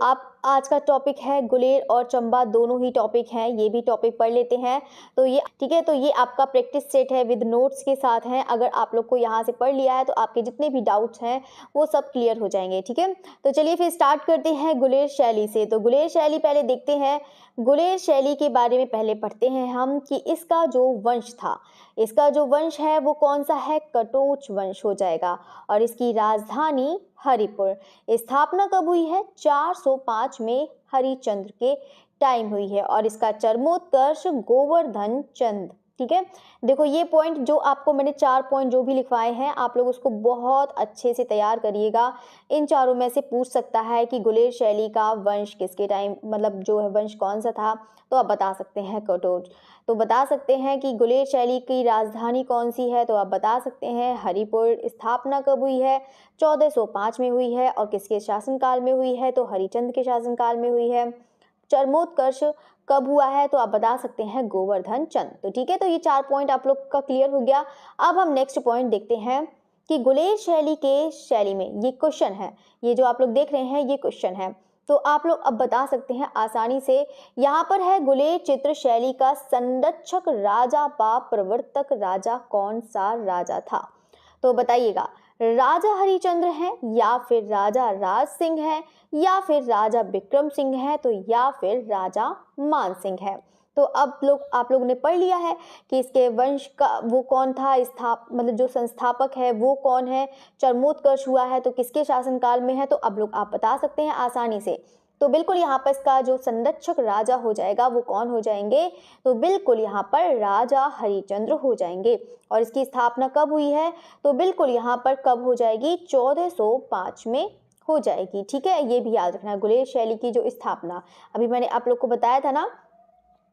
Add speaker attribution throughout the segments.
Speaker 1: आप आज का टॉपिक है गुलेर और चंबा, दोनों ही टॉपिक हैं, ये भी टॉपिक पढ़ लेते हैं। तो ये ठीक है, तो ये आपका प्रैक्टिस सेट है विद नोट्स के साथ है। अगर आप लोग को यहाँ से पढ़ लिया है तो आपके जितने भी डाउट्स हैं वो सब क्लियर हो जाएंगे। ठीक है, तो चलिए फिर स्टार्ट करते हैं गुलेर शैली से। तो गुलेर शैली पहले देखते हैं। गुलेर शैली के बारे में पहले पढ़ते हैं हम कि इसका जो वंश था, इसका जो वंश है वो कौन सा है, कटोच वंश हो जाएगा। और इसकी राजधानी हरिपुर। स्थापना कब हुई है, 405 में हरिचंद्र के टाइम हुई है। और इसका चरमोत्कर्ष गोवर्धन चंद। ठीक है, देखो ये पॉइंट जो आपको मैंने 4 पॉइंट जो भी लिखवाए हैं, आप लोग उसको बहुत अच्छे से तैयार करिएगा। इन चारों में से पूछ सकता है कि गुलेर शैली का वंश किसके टाइम, मतलब जो है वंश कौन सा था, तो आप बता सकते हैं कटोच। तो बता सकते हैं कि गुलेर शैली की राजधानी कौन सी है, तो आप बता सकते हैं हरिपुर। स्थापना कब हुई है, 1405 में हुई है। और किसके शासनकाल में हुई है, तो हरिचंद्र के शासनकाल में हुई है। चरमोत्कर्ष कब हुआ है, तो आप बता सकते हैं गोवर्धन चंद। तो ठीक है, तो ये 4 पॉइंट आप लोग का क्लियर हो गया। अब हम नेक्स्ट पॉइंट देखते हैं कि गुलेर शैली के शैली में ये क्वेश्चन है, ये जो आप लोग देख रहे हैं ये क्वेश्चन है। तो आप लोग अब बता सकते हैं आसानी से। यहाँ पर है गुलेर चित्र शैली का संरक्षक राजा व प्रवर्तक राजा कौन सा राजा था, तो बताइएगा। राजा हरिचंद्र हैं, या फिर राजा राज सिंह है, या फिर राजा विक्रम सिंह है, तो या फिर राजा मान सिंह है। तो अब आप लोगों ने पढ़ लिया है कि इसके वंश का वो कौन था, मतलब जो संस्थापक है वो कौन है, चरमोत्कर्ष हुआ है तो किसके शासनकाल में है। तो अब लोग आप बता सकते हैं आसानी से। तो बिल्कुल यहाँ पर इसका जो संरक्षक राजा हो जाएगा वो कौन हो जाएंगे, तो बिल्कुल यहाँ पर राजा हरिचंद्र हो जाएंगे। और इसकी स्थापना कब हुई है, तो बिल्कुल यहाँ पर कब हो जाएगी, 1405 में हो जाएगी। ठीक है, ये भी याद रखना, गुलेर शैली की जो स्थापना अभी मैंने आप लोग को बताया था ना,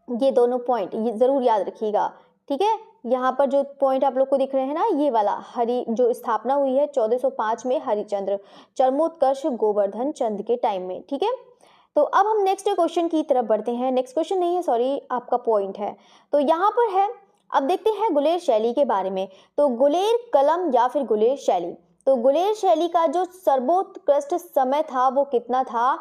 Speaker 1: ये दोनों पॉइंट ये जरूर याद रखिएगा। ठीक है, यहाँ पर जो पॉइंट आप लोग को दिख रहे हैं ना, ये वाला हरि जो स्थापना हुई है 1405 में हरिचंद्र, चरमोत्कर्ष गोवर्धन चंद के टाइम में। ठीक है, तो अब हम नेक्स्ट क्वेश्चन की तरफ बढ़ते हैं। नेक्स्ट क्वेश्चन नहीं है, सॉरी, आपका पॉइंट है। तो यहाँ पर है, अब देखते हैं गुलेर शैली के बारे में। तो गुलेर कलम या फिर गुलेर शैली, तो गुलेर शैली का जो सर्वोत्कृष्ट समय था वो कितना था,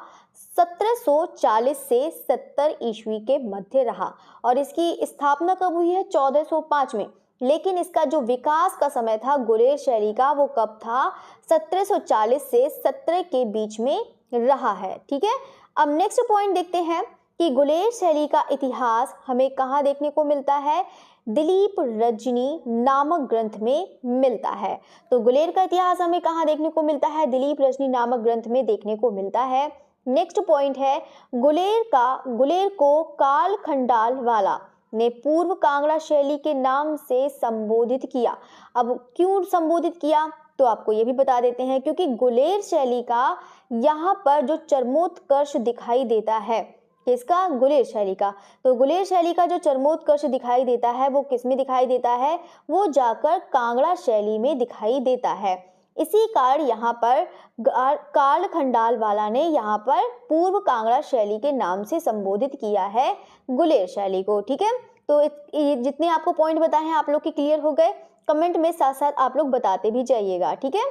Speaker 1: 1740 से 70 ईस्वी के मध्य रहा। और इसकी स्थापना कब हुई है, 1405 में। लेकिन इसका जो विकास का समय था गुलेर शैली का वो कब था, 1740 से 70 के बीच में रहा है। ठीक है, अब नेक्स्ट पॉइंट देखते हैं कि गुलेर शैली का इतिहास हमें कहाँ देखने को मिलता है, दिलीप रजनी नामक ग्रंथ में मिलता है। तो गुलेर का इतिहास हमें कहाँ देखने को मिलता है, दिलीप रजनी नामक ग्रंथ में देखने को मिलता है। नेक्स्ट पॉइंट है, गुलेर को काल खंडाल वाला ने पूर्व कांगड़ा शैली के नाम से संबोधित किया। अब क्यों संबोधित किया, तो आपको ये भी बता देते हैं, क्योंकि गुलेर शैली का यहाँ पर जो चरमोत्कर्ष दिखाई देता है, किसका, गुलेर शैली का। तो गुलेर शैली का जो चरमोत्कर्ष दिखाई देता है वो किस में दिखाई देता है, वो जाकर कांगड़ा शैली में दिखाई देता है। इसी कारण यहाँ पर काल खंडाल वाला ने यहाँ पर पूर्व कांगड़ा शैली के नाम से संबोधित किया है गुलेर शैली को। ठीक है, तो ये जितने आपको पॉइंट बताए हैं आप लोग के क्लियर हो गए, कमेंट में साथ साथ आप लोग बताते भी जाइएगा। ठीक है,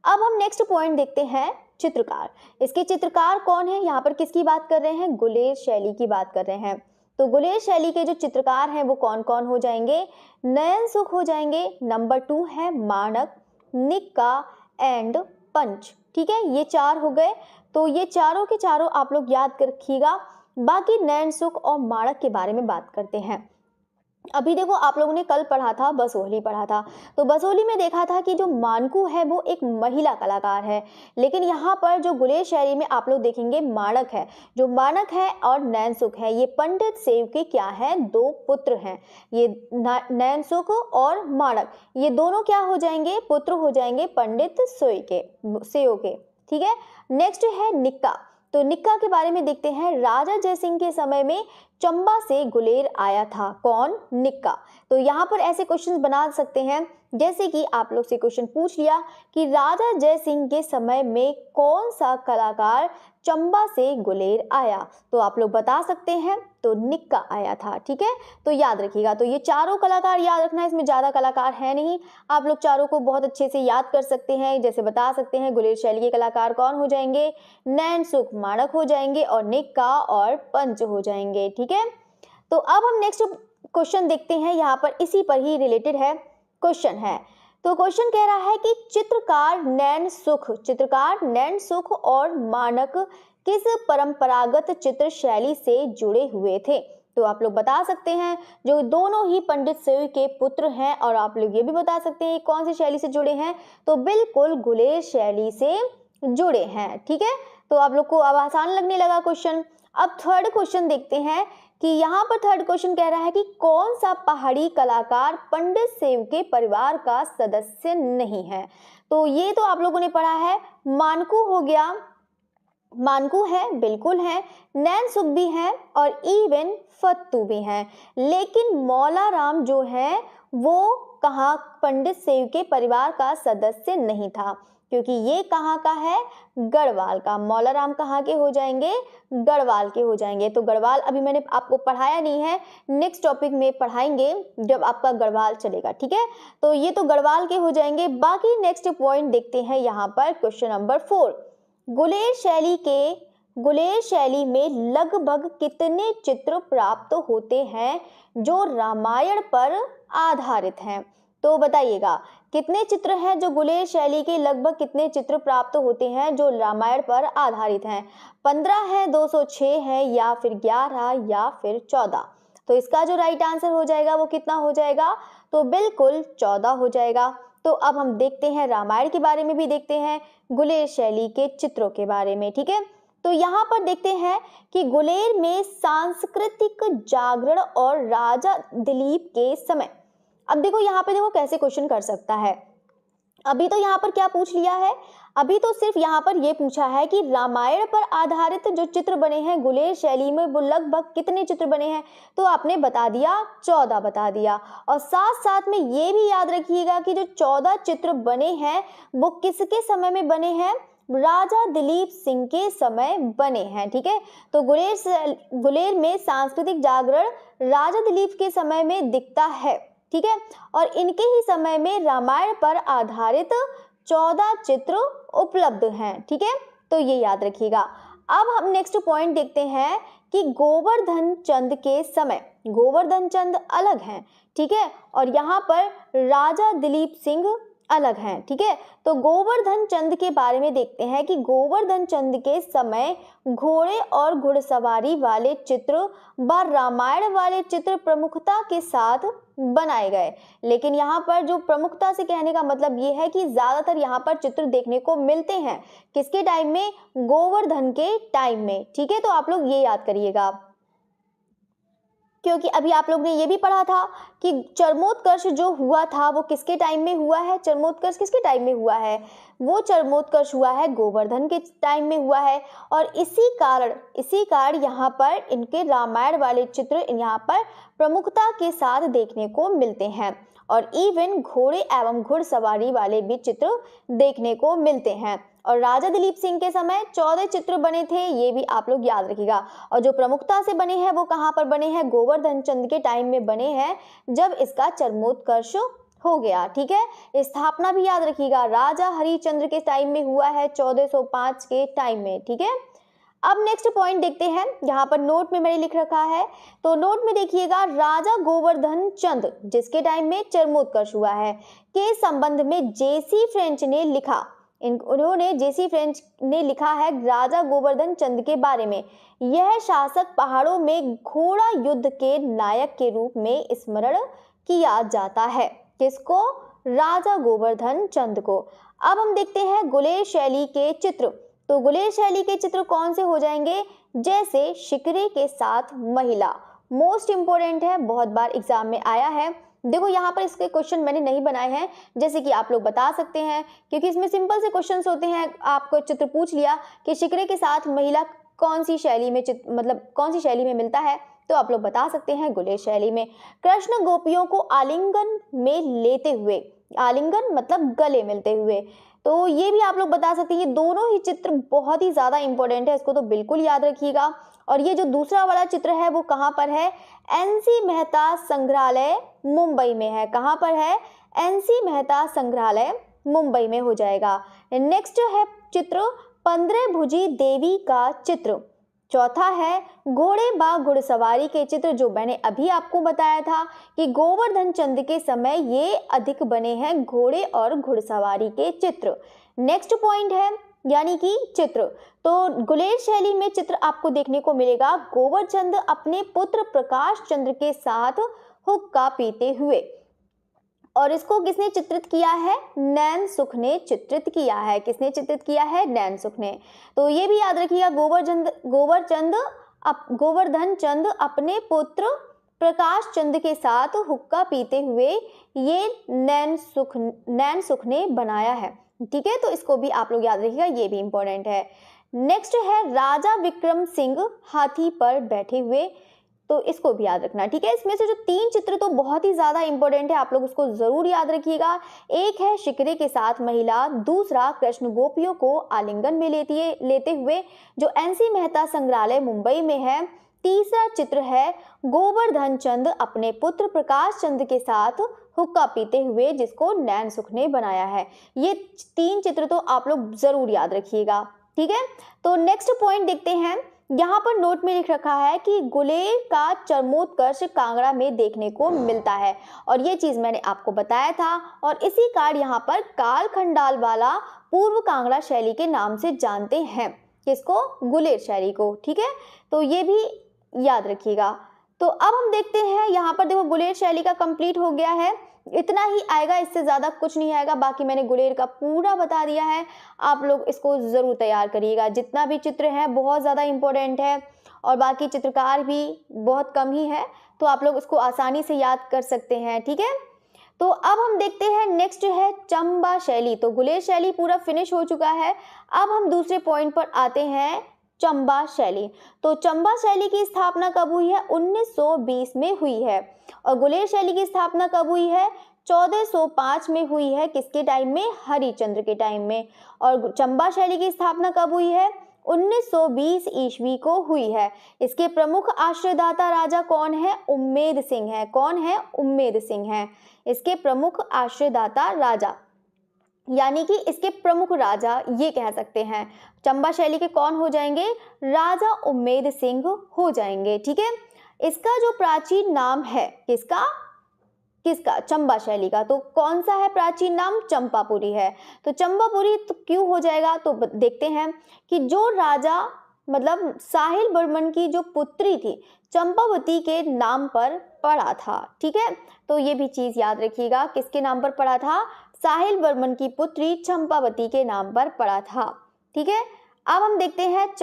Speaker 1: अब हम नेक्स्ट पॉइंट देखते हैं, चित्रकार। इसके चित्रकार कौन है, यहाँ पर किसकी बात कर रहे हैं, गुलेर शैली की बात कर रहे हैं। तो गुलेर शैली के जो चित्रकार हैं वो कौन कौन हो जाएंगे, नयन सुख हो जाएंगे, नंबर 2 है माणक, निक्का एंड पंच। ठीक है, ये 4 हो गए। तो ये चारों के चारों आप लोग याद कर रखिएगा। बाकी नयन सुख और माणक के बारे में बात करते हैं। अभी देखो आप लोगों ने कल पढ़ा था, बसोहली पढ़ा था। तो बसोहली में देखा था कि जो मानकू है वो एक महिला कलाकार है, लेकिन यहाँ पर जो गुलेर शैली में आप लोग देखेंगे माणक है। जो माणक है और नयनसुख है, ये पंडित सेव के क्या है, 2 पुत्र हैं। ये नयनसुख और माणक, ये दोनों क्या हो जाएंगे, पुत्र हो जाएंगे पंडित सेव के। ठीक है, नेक्स्ट है निक्का। तो निक्का के बारे में देखते हैं, राजा जयसिंह के समय में चंबा से गुलेर आया था? कौन? निक्का। तो यहाँ पर ऐसे क्वेश्चंस बना सकते हैं, जैसे कि आप लोग से क्वेश्चन पूछ लिया कि राजा जय सिंह के समय में कौन सा कलाकार चंबा से गुलेर आया, तो आप लोग बता सकते हैं तो निक्का आया था। ठीक है, तो याद रखिएगा। तो ये चारों कलाकार याद रखना है, इसमें ज़्यादा कलाकार है नहीं, आप लोग चारों को बहुत अच्छे से याद कर सकते हैं। जैसे बता सकते हैं गुलेर शैली के कलाकार कौन हो जाएंगे? नैन सुख माणक हो जाएंगे और निक्का और पंच हो जाएंगे। ठीक है, तो अब हम नेक्स्ट क्वेश्चन देखते हैं, यहाँ पर इसी पर ही रिलेटेड है क्वेश्चन है। तो क्वेश्चन कह रहा है कि चित्रकार नैन सुख और मानक किस परंपरागत चित्र शैली से जुड़े हुए थे? तो आप लोग बता सकते हैं, जो दोनों ही पंडित सेवी के पुत्र हैं, और आप लोग ये भी बता सकते हैं कौन सी शैली से जुड़े हैं, तो बिल्कुल गुलेर शैली से जुड़े हैं। ठीक है, तो आप लोग को अब आसान लगने लगा क्वेश्चन। अब थर्ड क्वेश्चन देखते हैं कि यहाँ पर थर्ड क्वेश्चन कह रहा है कि कौन सा पहाड़ी कलाकार पंडित सेव के परिवार का सदस्य नहीं है? तो ये तो आप लोगों ने पढ़ा है, मानकू हो गया, मानकू है, बिल्कुल है, नैन सुख भी है और इवन फत्तू भी हैं, लेकिन मौला राम जो है वो कहाँ पंडित सेव के परिवार का सदस्य नहीं था, क्योंकि ये कहाँ का है? गढ़वाल का। मौला राम कहाँ के हो जाएंगे? गढ़वाल के हो जाएंगे। तो गढ़वाल अभी मैंने आपको पढ़ाया नहीं है, नेक्स्ट टॉपिक में पढ़ाएंगे जब आपका गढ़वाल चलेगा। ठीक है, तो ये तो गढ़वाल के हो जाएंगे। बाकी नेक्स्ट पॉइंट देखते हैं यहाँ पर क्वेश्चन नंबर 4। गुलेर शैली में लगभग कितने चित्र प्राप्त होते हैं जो रामायण पर आधारित हैं? तो बताइएगा कितने चित्र हैं जो गुलेर शैली के, लगभग कितने चित्र प्राप्त होते हैं जो रामायण पर आधारित हैं? 15 है, 206 है, या फिर 11 या फिर 14? तो इसका जो राइट आंसर हो जाएगा वो कितना हो जाएगा? तो बिल्कुल 14 हो जाएगा। तो अब हम देखते हैं रामायण के बारे में भी देखते हैं, गुलेर शैली के चित्रों के बारे में। ठीक है, तो यहाँ पर देखते हैं कि गुलेर में सांस्कृतिक जागरण और राजा दिलीप के समय। अब देखो यहाँ पे, देखो कैसे क्वेश्चन कर सकता है। अभी तो यहाँ पर क्या पूछ लिया है? अभी तो सिर्फ यहाँ पर ये पूछा है कि रामायण पर आधारित जो चित्र बने हैं गुलेर शैली में वो लगभग कितने चित्र बने हैं, तो आपने बता दिया 14 बता दिया। और साथ साथ में ये भी याद रखिएगा कि जो 14 चित्र बने हैं वो किसके समय में बने हैं? राजा दिलीप सिंह के समय बने हैं। ठीक है, तो गुलेर में सांस्कृतिक जागरण राजा दिलीप के समय में दिखता है। ठीक है, और इनके ही समय में रामायण पर आधारित 14 चित्र उपलब्ध हैं। ठीक है, तो ये याद रखिएगा। अब हम नेक्स्ट पॉइंट देखते हैं कि गोवर्धन चंद के समय, गोवर्धन चंद अलग हैं। ठीक है, और यहाँ पर राजा दिलीप सिंह अलग हैं। ठीक है, तो गोवर्धन चंद के बारे में देखते हैं कि गोवर्धन चंद के समय घोड़े और घुड़सवारी वाले चित्र व रामायण वाले चित्र प्रमुखता के साथ बनाए गए। लेकिन यहाँ पर जो प्रमुखता से कहने का मतलब ये है कि ज्यादातर यहाँ पर चित्र देखने को मिलते हैं किसके टाइम में? गोवर्धन के टाइम में। ठीक है, तो आप लोग ये याद करिएगा, क्योंकि अभी आप लोग ने ये भी पढ़ा था कि चरमोत्कर्ष जो हुआ था वो किसके टाइम में हुआ है? चरमोत्कर्ष किसके टाइम में हुआ है? वो चरमोत्कर्ष हुआ है गोवर्धन के टाइम में हुआ है। और इसी कारण यहाँ पर इनके रामायण वाले चित्र यहाँ पर प्रमुखता के साथ देखने को मिलते हैं, और इवन घोड़े एवं घुड़सवारी वाले भी चित्र देखने को मिलते हैं। और राजा दिलीप सिंह के समय 14 चित्र बने थे, ये भी आप लोग याद रखिएगा। और जो प्रमुखता से बने हैं वो कहाँ पर बने हैं? गोवर्धन चंद के टाइम में बने हैं, जब इसका चरमोत्कर्ष हो गया। ठीक है, स्थापना भी याद रखिएगा, राजा हरिश्चंद्र के टाइम में हुआ है 1405 के टाइम में। ठीक है, अब नेक्स्ट पॉइंट देखते हैं, यहाँ पर नोट में मैंने लिख रखा है, तो नोट में देखिएगा राजा गोवर्धन चंद जिसके टाइम में चरमोत्कर्ष हुआ है के संबंध में जेसी फ्रेंच ने लिखा। उन्होंने जेसी फ्रेंच ने लिखा है राजा गोवर्धन चंद के बारे में, यह शासक पहाड़ों में घोड़ा युद्ध के नायक के रूप में स्मरण किया जाता है। किसको? राजा गोवर्धन चंद को। अब हम देखते हैं गुलेर शैली के चित्र। तो गुलेर शैली के चित्र कौन से हो जाएंगे? जैसे शिकरे के साथ महिला, मोस्ट इंपोर्टेंट है, बहुत बार एग्जाम में आया है। देखो यहाँ पर इसके क्वेश्चन मैंने नहीं बनाए हैं, जैसे कि आप लोग बता सकते हैं, क्योंकि इसमें सिंपल से क्वेश्चंस होते हैं। आपको चित्र पूछ लिया कि शिकरे के साथ महिला कौन सी शैली में मतलब कौन सी शैली में मिलता है, तो आप लोग बता सकते हैं गुलेर शैली में। कृष्ण गोपियों को आलिंगन में लेते हुए, आलिंगन मतलब गले मिलते हुए, तो ये भी आप लोग बता सकते हैं। ये दोनों ही चित्र बहुत ही ज़्यादा इंपॉर्टेंट है, इसको तो बिल्कुल याद रखिएगा। और ये जो दूसरा वाला चित्र है वो कहाँ पर है? एनसी मेहता संग्रहालय मुंबई में है। कहाँ पर है? एनसी मेहता संग्रहालय मुंबई में हो जाएगा। नेक्स्ट है चित्र 15 भुजी देवी का चित्र। चौथा है घोड़े व घुड़सवारी के चित्र, जो मैंने अभी आपको बताया था कि गोवर्धन चंद के समय ये अधिक बने हैं घोड़े और घुड़सवारी के चित्र। नेक्स्ट पॉइंट है यानी कि चित्र, तो गुलेर शैली में चित्र आपको देखने को मिलेगा गोवर्धन अपने पुत्र प्रकाश चंद्र के साथ हुक्का पीते हुए, और इसको किसने चित्रित किया है? नैन सुख ने चित्रित किया है। किसने चित्रित किया है? नैन सुख ने। तो ये भी याद रखिएगा, गोवर्धन चंद अपने पुत्र प्रकाश चंद के साथ हुक्का पीते हुए ये नैन सुख ने बनाया है। ठीक है, तो इसको भी आप लोग याद रखिएगा, ये भी इंपॉर्टेंट है। नेक्स्ट है राजा विक्रम सिंह हाथी पर बैठे हुए, तो इसको भी याद रखना। ठीक है, इसमें से जो 3 चित्र तो बहुत ही ज़्यादा इंपॉर्टेंट है, आप लोग उसको ज़रूर याद रखिएगा। एक है शिकरे के साथ महिला, दूसरा कृष्ण गोपियों को आलिंगन में लेते हुए जो एनसी मेहता संग्रहालय मुंबई में है। तीसरा चित्र है गोवर्धन चंद अपने पुत्र प्रकाश चंद के साथ हुक्का पीते हुए, जिसको नैन सुख ने बनाया है। ये 3 चित्र तो आप लोग ज़रूर याद रखिएगा। ठीक है, तो नेक्स्ट पॉइंट देखते हैं। यहाँ पर नोट में लिख रखा है कि गुलेर का चरमोत्कर्ष कांगड़ा में देखने को मिलता है, और ये चीज़ मैंने आपको बताया था। और इसी कार्ड यहाँ पर काल खंडाल वाला पूर्व कांगड़ा शैली के नाम से जानते हैं। किसको? गुलेर शैली को। ठीक है, तो ये भी याद रखिएगा। तो अब हम देखते हैं, यहाँ पर देखो गुलेर शैली का कंप्लीट हो गया है, इतना ही आएगा, इससे ज़्यादा कुछ नहीं आएगा। बाकी मैंने गुलेर का पूरा बता दिया है, आप लोग इसको ज़रूर तैयार करिएगा। जितना भी चित्र है बहुत ज़्यादा इंपॉर्टेंट है, और बाकी चित्रकार भी बहुत कम ही है, तो आप लोग इसको आसानी से याद कर सकते हैं। ठीक है, तो अब हम देखते हैं नेक्स्ट है चंबा शैली। तो गुलेर शैली पूरा फिनिश हो चुका है, अब हम दूसरे पॉइंट पर आते हैं, चंबा शैली। तो चंबा शैली की स्थापना कब हुई है? 1920 में हुई है। और गुलेर शैली की स्थापना कब हुई है? 1405 में हुई है। किसके टाइम में? हरिश्चंद्र के टाइम में। और चंबा शैली की स्थापना कब हुई है? 1920 ईस्वी को हुई है। इसके प्रमुख आश्रयदाता राजा कौन है? उम्मेद सिंह है। कौन है? उम्मेद सिंह है इसके प्रमुख आश्रयदाता राजा, यानी कि इसके प्रमुख राजा ये कह सकते हैं। चंबा शैली के कौन हो जाएंगे? राजा उम्मेद सिंह हो जाएंगे। ठीक है, इसका जो प्राचीन नाम है किसका? चंबा शैली का। तो कौन सा है प्राचीन नाम? चंपापुरी है। तो चंपापुरी तो क्यों हो जाएगा? तो देखते हैं कि जो राजा मतलब साहिल बर्मन की जो पुत्री थी चंपावती के नाम पर पड़ा था। ठीक है, तो ये भी चीज याद रखिएगा, किसके नाम पर पड़ा था? साहिल बर्मन की पुत्री चंपावती के नाम पर पड़ा था। ठीक है, अब हम देखते हैं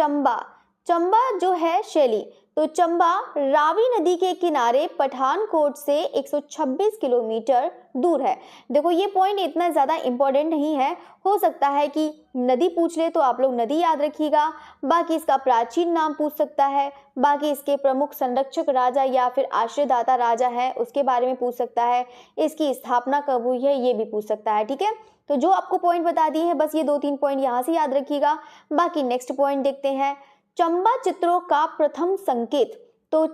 Speaker 1: चंबा जो है शैली। तो चंबा रावी नदी के किनारे पठानकोट से 126 किलोमीटर दूर है। देखो ये पॉइंट इतना ज़्यादा इम्पोर्टेंट नहीं है, हो सकता है कि नदी पूछ ले तो आप लोग नदी याद रखिएगा, बाकी इसका प्राचीन नाम पूछ सकता है, बाकी इसके प्रमुख संरक्षक राजा या फिर आश्रयदाता राजा है उसके बारे में पूछ सकता है, इसकी स्थापना कब हुई है ये भी पूछ सकता है। ठीक है, तो जो आपको पॉइंट बता दिए हैं बस ये 2-3 पॉइंट यहाँ से याद रखिएगा। बाकी नेक्स्ट पॉइंट देखते हैं, चंबा चित्रों का प्रथम संकेत। तो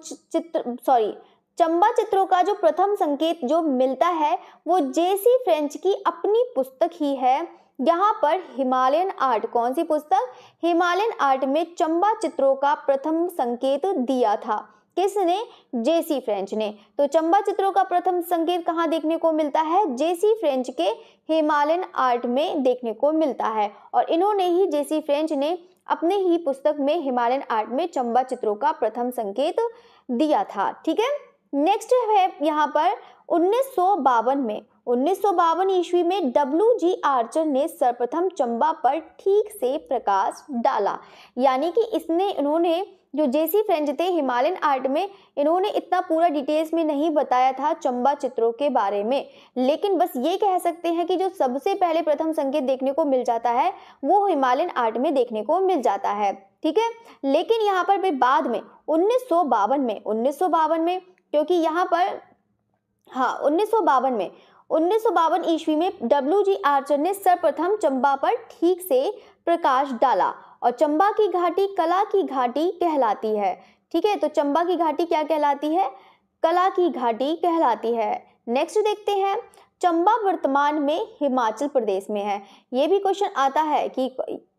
Speaker 1: चंबा चित्रों का जो प्रथम संकेत जो मिलता है वो जेसी फ्रेंच की अपनी पुस्तक ही है। यहाँ पर हिमालयन आर्ट, कौन सी पुस्तक? हिमालयन आर्ट में चंबा चित्रों का प्रथम संकेत दिया था। किसने? जेसी फ्रेंच ने। तो चंबा चित्रों का प्रथम संकेत कहाँ देखने को मिलता है? जेसी फ्रेंच के हिमालयन आर्ट में देखने को मिलता है, और इन्होंने ही जेसी फ्रेंच ने अपने ही पुस्तक में हिमालयन आर्ट में चंबा चित्रों का प्रथम संकेत दिया था। ठीक है, नेक्स्ट है यहाँ पर 1952 ईस्वी में WG आर्चर ने सर्वप्रथम चंबा पर ठीक से प्रकाश डाला, यानी कि इन्होंने जो जेसी फ्रेंच थे हिमालयन आर्ट में, इन्होंने इतना पूरा डिटेल्स में नहीं बताया था चंबा चित्रों के बारे में, लेकिन बस ये कह सकते हैं कि जो सबसे पहले प्रथम संकेत देखने को मिल जाता है वो हिमालयन आर्ट में देखने को मिल जाता है, ठीक है। लेकिन यहाँ पर भी बाद में 1952 में क्योंकि यहाँ पर 1952 ईस्वी में WG आर्चर ने सर्वप्रथम चंबा पर ठीक से प्रकाश डाला और चंबा की घाटी कला की घाटी कहलाती है, ठीक है। तो चंबा की घाटी क्या कहलाती है? कला की घाटी कहलाती है। नेक्स्ट देखते हैं, चंबा वर्तमान में हिमाचल प्रदेश में है। ये भी क्वेश्चन आता है कि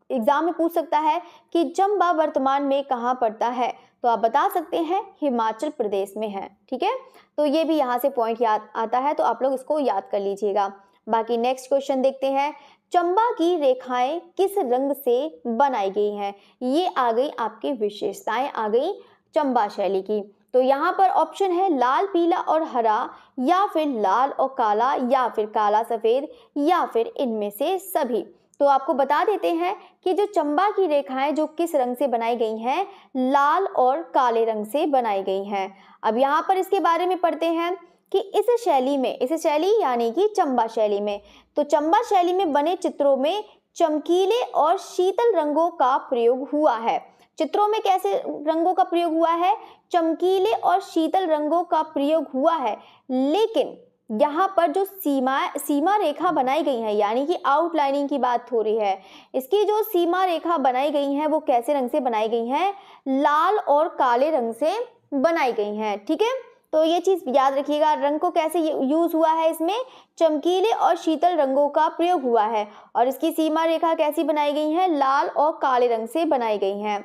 Speaker 1: एग्जाम में पूछ सकता है कि चंबा वर्तमान में कहाँ पड़ता है, तो आप बता सकते हैं हिमाचल प्रदेश में है, ठीक है। तो ये भी यहाँ से पॉइंट याद आता है, तो आप लोग इसको याद कर लीजिएगा। बाकी नेक्स्ट क्वेश्चन देखते हैं, चंबा की रेखाएं किस रंग से बनाई गई हैं? ये आ गई आपकी विशेषताएं, आ गई चंबा शैली की। तो यहाँ पर ऑप्शन है लाल, पीला और हरा, या फिर लाल और काला, या फिर काला सफेद, या फिर इनमें से सभी। तो आपको बता देते हैं कि जो चंबा की रेखाएं जो किस रंग से बनाई गई हैं, लाल और काले रंग से बनाई गई हैं। अब यहाँ पर इसके बारे में पढ़ते हैं कि इस शैली यानी कि चंबा शैली में, तो चंबा शैली में बने चित्रों में चमकीले और शीतल रंगों का प्रयोग हुआ है। चित्रों में कैसे रंगों का प्रयोग हुआ है? चमकीले और शीतल रंगों का प्रयोग हुआ है। लेकिन यहाँ पर जो सीमा रेखा बनाई गई है, यानी कि आउटलाइनिंग की बात हो रही है, इसकी जो सीमा रेखा बनाई गई है वो कैसे रंग से बनाई गई है? लाल और काले रंग से बनाई गई हैं, ठीक है। तो ये चीज याद रखिएगा, रंग को कैसे यूज हुआ है, इसमें चमकीले और शीतल रंगों का प्रयोग हुआ है, और इसकी सीमा रेखा कैसी बनाई गई है? लाल और काले रंग से बनाई गई हैं।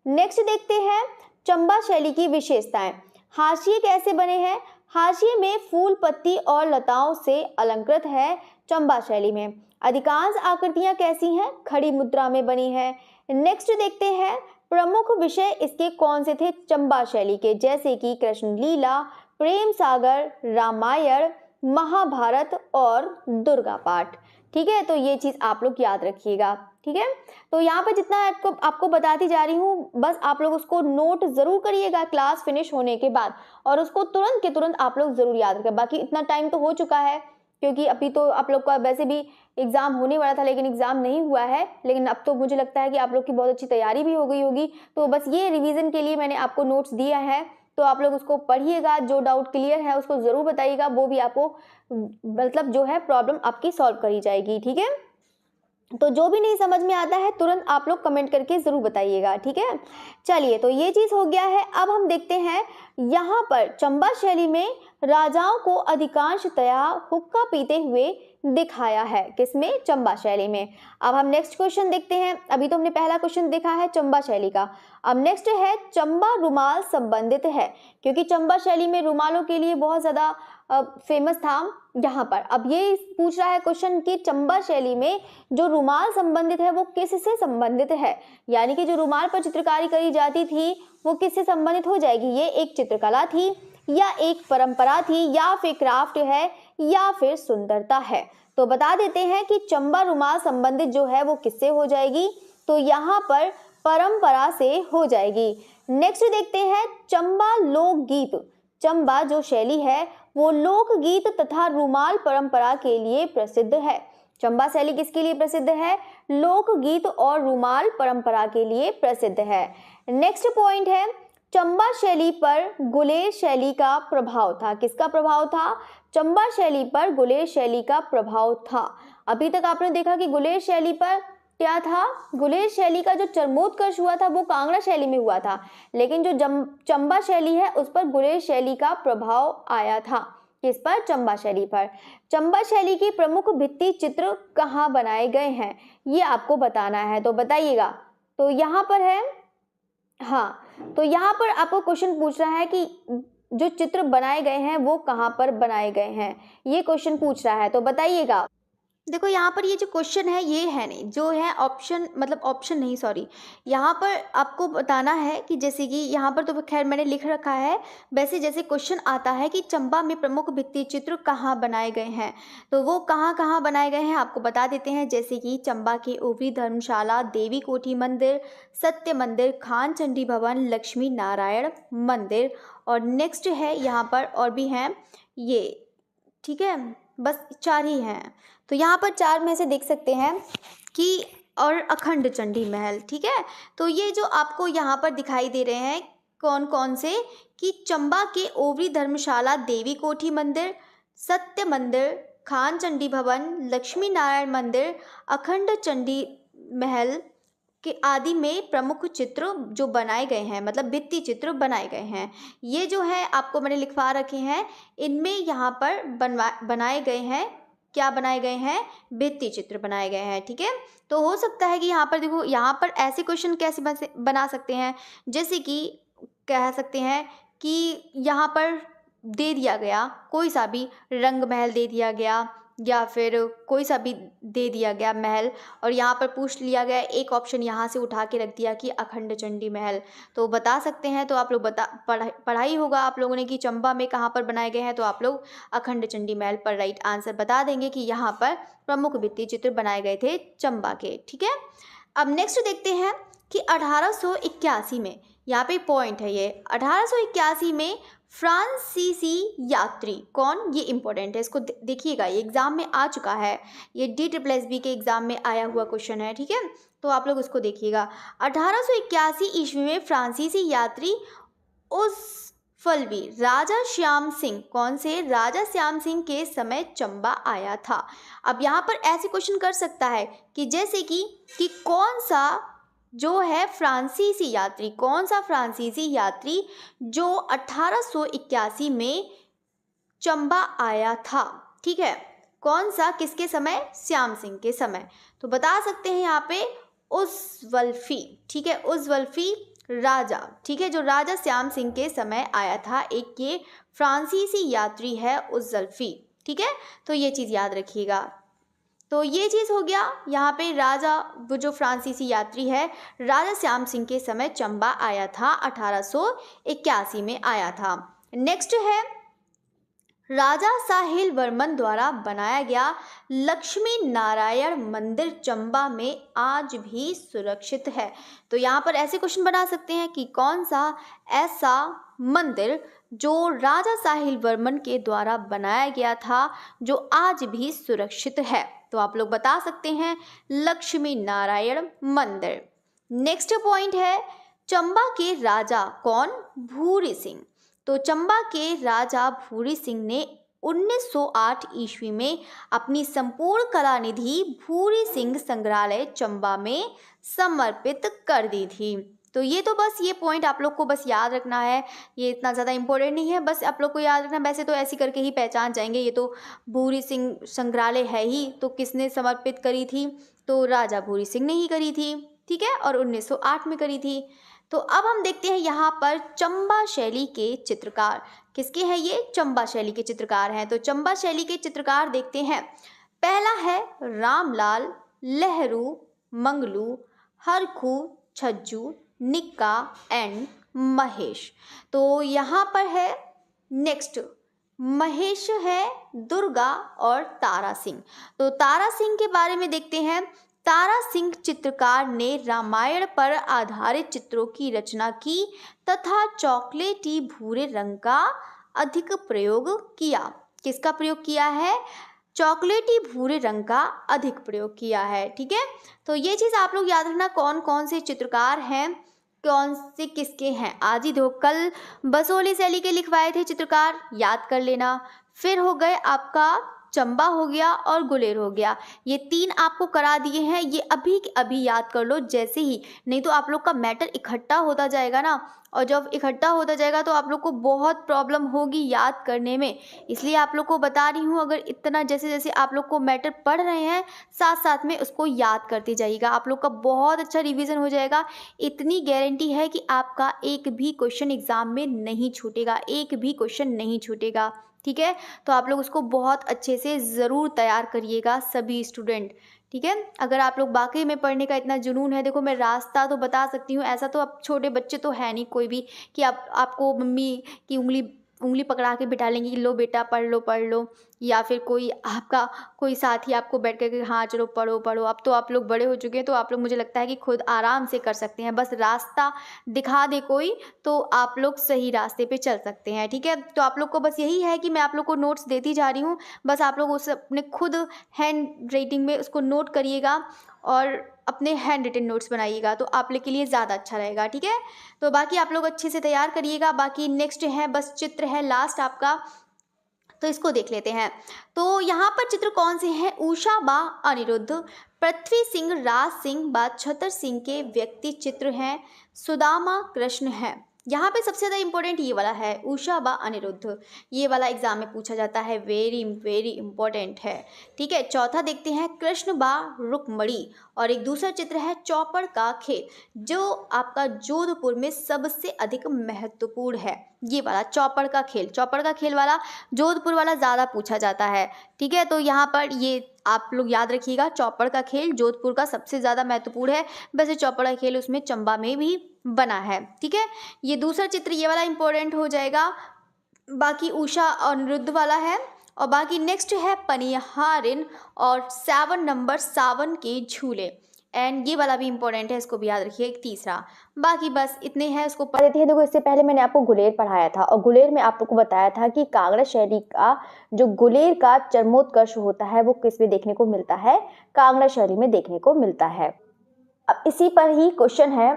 Speaker 1: नेक्स्ट देखते हैं चंबा शैली की विशेषताएं। हाशिए कैसे बने हैं? हाशिए में फूल, पत्ती और लताओं से अलंकृत है चंबा शैली में। अधिकांश आकृतियां कैसी हैं? खड़ी मुद्रा में बनी है। नेक्स्ट देखते हैं, प्रमुख विषय इसके कौन से थे चंबा शैली के? जैसे कि कृष्ण लीला, प्रेम सागर, रामायण, महाभारत और दुर्गा पाठ, ठीक है। तो ये चीज आप लोग याद रखिएगा, ठीक है। तो यहाँ पर जितना आपको बताती जा रही हूँ, बस आप लोग उसको नोट जरूर करिएगा क्लास फिनिश होने के बाद, और उसको तुरंत के तुरंत आप लोग जरूर याद रखें। बाकी इतना टाइम तो हो चुका है, क्योंकि अभी तो आप लोग का वैसे भी एग्जाम होने वाला था, लेकिन एग्जाम नहीं हुआ है। लेकिन अब तो मुझे लगता है कि आप लोग की बहुत अच्छी तैयारी भी हो गई होगी। तो बस ये रिवीजन के लिए मैंने आपको नोट्स दिया है, तो आप लोग उसको पढ़िएगा। जो डाउट क्लियर है उसको जरूर बताइएगा, वो भी आपको मतलब जो है प्रॉब्लम आपकी सॉल्व करी जाएगी, ठीक है। तो जो भी नहीं समझ में आता है तुरंत आप लोग कमेंट करके जरूर बताइएगा, ठीक है। चलिए, तो ये चीज हो गया है। अब हम देखते हैं, यहाँ पर चंबा शैली में राजाओं को अधिकांशतया हुक्का पीते हुए दिखाया है। किसमें? चंबा शैली में। अब हम नेक्स्ट क्वेश्चन देखते हैं। अभी तो हमने पहला क्वेश्चन देखा है चंबा शैली का। अब नेक्स्ट है, चंबा रुमाल संबंधित है, क्योंकि चंबा शैली में रुमालों के लिए बहुत ज्यादा फेमस था यहाँ पर। अब ये पूछ रहा है क्वेश्चन कि चंबा शैली में जो रुमाल संबंधित है वो किससे संबंधित है, यानी कि जो रुमाल पर चित्रकारी करी जाती थी वो किससे संबंधित हो जाएगी? ये एक चित्रकला थी, या एक परंपरा थी, या फिर क्राफ्ट है, या फिर सुंदरता है। तो बता देते हैं कि चंबा रुमाल संबंधित जो है वो किससे हो जाएगी? तो यहाँ पर परंपरा से हो जाएगी। नेक्स्ट देखते हैं, चंबा लोकगीत। चंबा जो शैली है वो लोकगीत तथा रुमाल परंपरा के लिए प्रसिद्ध है। चंबा शैली किसके लिए प्रसिद्ध है? लोकगीत और रुमाल परंपरा के लिए प्रसिद्ध है। नेक्स्ट पॉइंट है, चंबा शैली पर गुलेर शैली का प्रभाव था। किसका प्रभाव था? चंबा शैली पर गुलेर शैली का प्रभाव था। अभी तक आपने देखा कि गुलेर शैली पर क्या था? गुलेर शैली का जो चरमोत्कर्ष हुआ था वो कांगड़ा शैली में हुआ था, लेकिन जो चंबा शैली है उस पर गुलेर शैली का प्रभाव आया था। किस पर? चंबा शैली पर। चंबा शैली की प्रमुख भित्ति चित्र कहाँ बनाए गए हैं, ये आपको बताना है, तो बताइएगा। तो यहाँ पर है, हाँ, तो यहाँ पर आपको क्वेश्चन पूछ रहा है कि जो चित्र बनाए गए हैं वो कहाँ पर बनाए गए हैं, ये क्वेश्चन पूछ रहा है, तो बताइएगा। देखो यहाँ पर ये जो क्वेश्चन है ये है नहीं, जो है ऑप्शन, मतलब ऑप्शन नहीं, सॉरी, यहाँ पर आपको बताना है कि जैसे कि यहाँ पर तो खैर मैंने लिख रखा है, वैसे जैसे क्वेश्चन आता है कि चंबा में प्रमुख भित्ति चित्र कहाँ बनाए गए हैं, तो वो कहाँ कहाँ बनाए गए हैं आपको बता देते हैं। जैसे कि चंबा के ऊपरी धर्मशाला, देवी कोठी मंदिर, सत्य मंदिर, खान चंडी भवन, लक्ष्मी नारायण मंदिर, और नेक्स्ट है यहाँ पर और भी हैं ये, ठीक है, बस 4 ही हैं। तो यहाँ पर 4 में से देख सकते हैं कि और अखंड चंडी महल, ठीक है। तो ये जो आपको यहाँ पर दिखाई दे रहे हैं कौन कौन से, कि चंबा के ओवरी धर्मशाला, देवी कोठी मंदिर, सत्य मंदिर, खान चंडी भवन, लक्ष्मी नारायण मंदिर, अखंड चंडी महल के आदि में प्रमुख चित्र जो बनाए गए हैं, मतलब भित्ति चित्र बनाए गए हैं। ये जो है आपको मैंने लिखवा रखे हैं, इनमें यहाँ पर बनाए गए हैं, क्या बनाए गए हैं, भित्ति चित्र बनाए गए हैं, ठीक है। तो हो सकता है कि यहाँ पर देखो, यहाँ पर ऐसे क्वेश्चन कैसे बना सकते हैं, जैसे कि कह सकते हैं कि यहाँ पर दे दिया गया कोई सा भी रंग महल दे दिया गया, या फिर कोई सा भी दे दिया गया महल, और यहाँ पर पूछ लिया गया, एक ऑप्शन यहाँ से उठा के रख दिया कि अखंड चंडी महल, तो बता सकते हैं। तो आप लोग पढ़ाई होगा आप लोगों ने कि चंबा में कहाँ पर बनाए गए हैं, तो आप लोग अखंड चंडी महल पर राइट आंसर बता देंगे कि यहाँ पर प्रमुख भित्ति चित्र बनाए गए थे चंबा के, ठीक है। अब नेक्स्ट देखते हैं कि 1881 में, यहाँ पे पॉइंट है ये, 1881 में फ्रांसीसी यात्री कौन, ये इंपॉर्टेंट है, इसको देखिएगा, ये एग्जाम में आ चुका है, ये DSSB के एग्जाम में आया हुआ क्वेश्चन है, ठीक है। तो आप लोग उसको देखिएगा। 1881 ईस्वी में फ्रांसीसी यात्री उस फलवी राजा श्याम सिंह, कौन से, राजा श्याम सिंह के समय चंबा आया था। अब यहाँ पर ऐसे क्वेश्चन कर सकता है कि जैसे कि कौन सा जो है फ्रांसीसी यात्री, कौन सा फ्रांसीसी यात्री जो 1881 में चंबा आया था, ठीक है, कौन सा, किसके समय, श्याम सिंह के समय। तो बता सकते हैं यहाँ पे उज़्वल्फी, ठीक है, उज़्वल्फी राजा, ठीक है, जो राजा श्याम सिंह के समय आया था, एक ये फ्रांसीसी यात्री है उज़्वल्फी, ठीक है। तो ये चीज़ याद रखिएगा। तो ये चीज़ हो गया, यहाँ पे राजा, वो जो फ्रांसीसी यात्री है राजा श्याम सिंह के समय चंबा आया था, 1881 में आया था। नेक्स्ट है राजा साहिल वर्मन द्वारा बनाया गया लक्ष्मी नारायण मंदिर चंबा में आज भी सुरक्षित है। तो यहाँ पर ऐसे क्वेश्चन बना सकते हैं कि कौन सा ऐसा मंदिर जो राजा साहिल वर्मन के द्वारा बनाया गया था जो आज भी सुरक्षित है। तो आप लोग बता सकते हैं लक्ष्मी नारायण मंदिर। नेक्स्ट पॉइंट है चंबा के राजा कौन, भूरी सिंह। तो चंबा के राजा भूरी सिंह ने 1908 ईस्वी में अपनी संपूर्ण कला निधि भूरी सिंह संग्रहालय चंबा में समर्पित कर दी थी। तो ये तो बस ये पॉइंट आप लोग को बस याद रखना है, ये इतना ज़्यादा इम्पोर्टेंट नहीं है, बस आप लोग को याद रखना। वैसे तो ऐसी करके ही पहचान जाएंगे, ये तो भूरी सिंह संग्रहालय है ही, तो किसने समर्पित करी थी, तो राजा भूरी सिंह ने ही करी थी, ठीक है, और 1908 में करी थी। तो अब हम देखते हैं यहाँ पर चंबा शैली के चित्रकार किसके हैं, ये चंबा शैली के चित्रकार हैं। तो चंबा शैली के चित्रकार देखते हैं, पहला है रामलाल, लहरू, मंगलू, हरखू, छज्जू, निक्का एंड महेश। तो यहाँ पर है नेक्स्ट महेश है दुर्गा और तारा सिंह। तो तारा सिंह के बारे में देखते हैं। तारा सिंह चित्रकार ने रामायण पर आधारित चित्रों की रचना की तथा चॉकलेटी भूरे रंग का अधिक प्रयोग किया। किसका प्रयोग किया है, चॉकलेटी भूरे रंग का अधिक प्रयोग किया है, ठीक है। तो ये चीज़ आप लोग याद रखना, कौन कौन से चित्रकार हैं, कौन से किसके हैं। आज ही दो, कल बसोली शैली के लिखवाए थे चित्रकार, याद कर लेना। फिर हो गए आपका चंबा हो गया और गुलेर हो गया, ये 3 आपको करा दिए हैं, ये अभी अभी याद कर लो जैसे ही, नहीं तो आप लोग का मैटर इकट्ठा होता जाएगा ना, और जब इकट्ठा होता जाएगा तो आप लोग को बहुत प्रॉब्लम होगी याद करने में। इसलिए आप लोग को बता रही हूँ, अगर इतना जैसे जैसे आप लोग को मैटर पढ़ रहे हैं साथ साथ में उसको याद करते जाइएगा, आप लोग का बहुत अच्छा रिवीजन हो जाएगा। इतनी गारंटी है कि आपका एक भी क्वेश्चन एग्जाम में नहीं छूटेगा, एक भी क्वेश्चन नहीं छूटेगा, ठीक है। तो आप लोग उसको बहुत अच्छे से ज़रूर तैयार करिएगा सभी स्टूडेंट, ठीक है। अगर आप लोग वाकई में पढ़ने का इतना जुनून है, देखो मैं रास्ता तो बता सकती हूँ, ऐसा तो अब छोटे बच्चे तो है नहीं कोई भी कि आप आपको मम्मी की उंगली उंगली पकड़ा के बिठा लेंगी कि लो बेटा पढ़ लो, या फिर कोई आपका कोई साथी आपको बैठ कर के हाँ चलो पढ़ो पढ़ो। अब तो आप लोग बड़े हो चुके हैं, तो आप लोग मुझे लगता है कि खुद आराम से कर सकते हैं, बस रास्ता दिखा दे कोई तो आप लोग सही रास्ते पे चल सकते हैं, ठीक है। तो आप लोग को बस यही है कि मैं आप लोग को नोट्स देती जा रही हूँ, बस आप लोग उस अपने खुद हैंड राइटिंग में उसको नोट करिएगा और अपने हैंड रिटन नोट्स बनाइएगा, तो आप लोग के लिए ज़्यादा अच्छा रहेगा, ठीक है। तो बाकी आप लोग अच्छे से तैयार करिएगा। बाकी नेक्स्ट है बस चित्र है लास्ट आपका, तो इसको देख लेते हैं। तो यहाँ पर चित्र कौन से हैं? उषा बा अनिरुद्ध, पृथ्वी सिंह, राज सिंह बा छतर सिंह के व्यक्ति चित्र हैं, सुदामा कृष्ण हैं। यहाँ पे सबसे ज़्यादा इंपॉर्टेंट ये वाला है, उषा बा अनिरुद्ध, ये वाला एग्जाम में पूछा जाता है, वेरी वेरी इंपॉर्टेंट है, ठीक है। चौथा देखते हैं, कृष्ण बा रुक्मणी, और एक दूसरा चित्र है चौपड़ का खेल, जो आपका जोधपुर में सबसे अधिक महत्वपूर्ण है। ये वाला चौपड़ का खेल वाला जोधपुर वाला ज़्यादा पूछा जाता है, ठीक है। तो यहाँ पर ये आप लोग याद रखिएगा, चौपड़ का खेल जोधपुर का सबसे ज़्यादा महत्वपूर्ण है। वैसे चौपड़ का खेल उसमें चंबा में भी बना है, ठीक है। ये दूसरा चित्र ये वाला इंपॉर्टेंट हो जाएगा। बाकी उषा और अनिरुद्ध वाला है, और बाकी नेक्स्ट है पनिहारिन और 7 नंबर सावन के झूले, एंड ये वाला भी इंपॉर्टेंट है, इसको भी याद रखिए। एक तीसरा, बाकी बस इतने हैं, इसको पढ़ लेते हैं। देखो इससे पहले मैंने आपको गुलेर पढ़ाया था, और गुलेर में आप लोग को बताया था कि कांगड़ा शैली का जो गुलेर का चरमोत्कर्ष होता है वो किस में देखने को मिलता है? कांगड़ा शैली में देखने को मिलता है। अब इसी पर ही क्वेश्चन है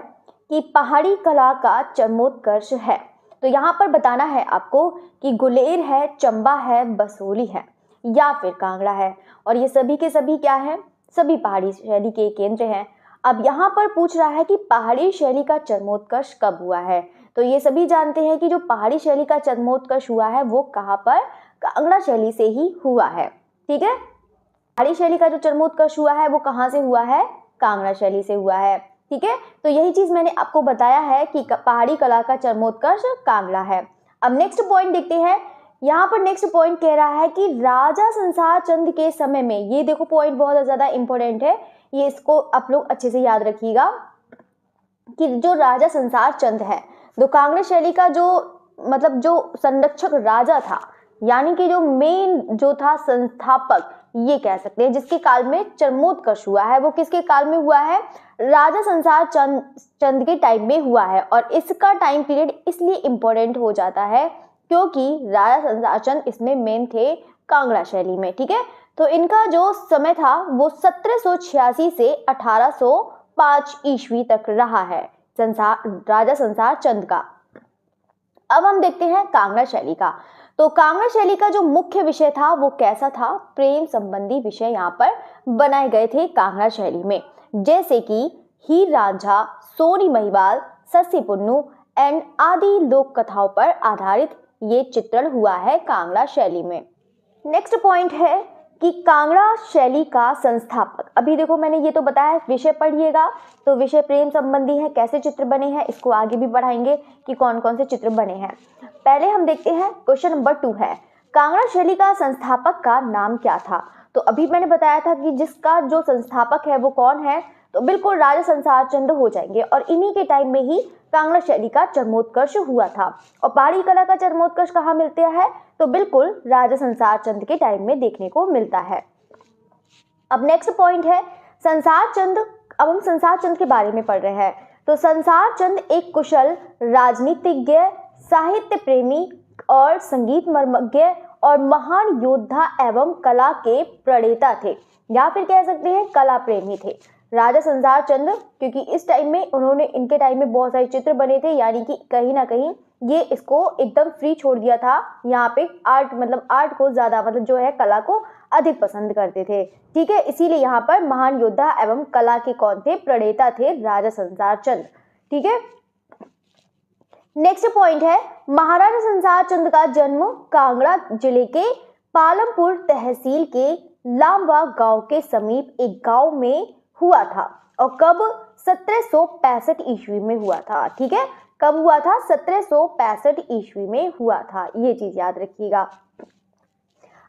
Speaker 1: कि पहाड़ी कला का चरमोत्कर्ष है, तो यहाँ पर बताना है आपको कि गुलेर है, चंबा है, बसोली है, या फिर कांगड़ा है, और ये सभी के सभी क्या है? सभी पहाड़ी शैली के केंद्र हैं। अब यहाँ पर पूछ रहा है कि पहाड़ी शैली का चरमोत्कर्ष कब हुआ है, तो ये सभी जानते हैं कि जो पहाड़ी शैली का चरमोत्कर्ष हुआ है वो कहाँ पर? कांगड़ा शैली से ही हुआ है, ठीक है। पहाड़ी शैली का जो चरमोत्कर्ष हुआ है वो कहाँ से हुआ है? कांगड़ा शैली से हुआ है, ठीक है। तो यही चीज मैंने आपको बताया है कि पहाड़ी कला का चरमोत्कर्ष कांगड़ा है। अब नेक्स्ट पॉइंट देखते हैं। यहाँ पर नेक्स्ट पॉइंट कह रहा है कि राजा संसार चंद के समय में, ये देखो पॉइंट बहुत ज्यादा इंपॉर्टेंट है, ये इसको आप लोग अच्छे से याद रखिएगा कि जो राजा संसार चंद है, तो कांगड़ा शैली का जो मतलब जो संरक्षक राजा था, यानी कि जो मेन जो था संस्थापक, ये कह सकते हैं, जिसके काल में चरमोत्कर्ष हुआ है, वो किसके काल में हुआ है? राजा संसार चंद के टाइम में हुआ है। और इसका टाइम पीरियड इसलिए इंपॉर्टेंट हो जाता है क्योंकि राजा संसार चंद इसमें मेन थे कांगड़ा शैली में, ठीक है। तो इनका जो समय था वो 1786 से 1805 ईस्वी तक रहा है राजा संसार चंद का। अब हम देखते हैं कांगड़ा शैली का। तो कांगड़ा शैली का जो मुख्य विषय था वो कैसा था? प्रेम संबंधी विषय यहाँ पर बनाए गए थे कांगड़ा शैली में, जैसे कि हीर रांझा, सोनी महिवाल, सस्सी पुन्नू एंड आदि लोक कथाओं पर आधारित ये चित्रण हुआ है कांगड़ा शैली में। नेक्स्ट पॉइंट है कि कांगड़ा शैली का संस्थापक, अभी देखो मैंने ये तो बताया, विषय पढ़िएगा, तो विषय प्रेम संबंधी है, कैसे चित्र बने हैं इसको आगे भी बढ़ाएंगे कि कौन कौन से चित्र बने हैं। पहले हम देखते हैं क्वेश्चन नंबर 2 है, कांगड़ा शैली का संस्थापक का नाम क्या था? तो अभी मैंने बताया था कि जिसका जो संस्थापक है वो कौन है, तो बिल्कुल राजा संसार चंद हो जाएंगे, और इन्हीं के टाइम में ही कांगड़ा शैली का चरमोत्कर्ष हुआ था। और पहाड़ी कला का चरमोत्कर्ष कहाँ मिलता है? तो बिल्कुल राजा संसार चंद के टाइम में देखने को मिलता है। अब नेक्स्ट पॉइंट है संसार चंद। अब हम संसार चंद के बारे में पढ़ रहे हैं। तो संसार चंद एक कुशल राजनीतिज्ञ, साहित्य प्रेमी और संगीत मर्मज्ञ और महान योद्धा एवं कला के प्रणेता थे, या फिर कह सकते हैं कला प्रेमी थे राजा संसार चंद, क्योंकि इस टाइम में उन्होंने, इनके टाइम में बहुत सारे चित्र बने थे, यानी कि कहीं ना कहीं ये इसको एकदम फ्री छोड़ दिया था। यहाँ पे आर्ट को ज्यादा जो है कला को अधिक पसंद करते थे, ठीक है। इसीलिए यहाँ पर महान योद्धा एवं कला के कौन थे? प्रणेता थे राजा संसार चंद, ठीक है। नेक्स्ट पॉइंट है महाराजा संसार चंद का जन्म कांगड़ा जिले के पालमपुर तहसील के लांबा गांव के समीप एक गांव में हुआ था, और कब? 1765 ईस्वी में हुआ था, ठीक है। कब हुआ था? 1765 ईस्वी में हुआ था, ये चीज याद रखिएगा।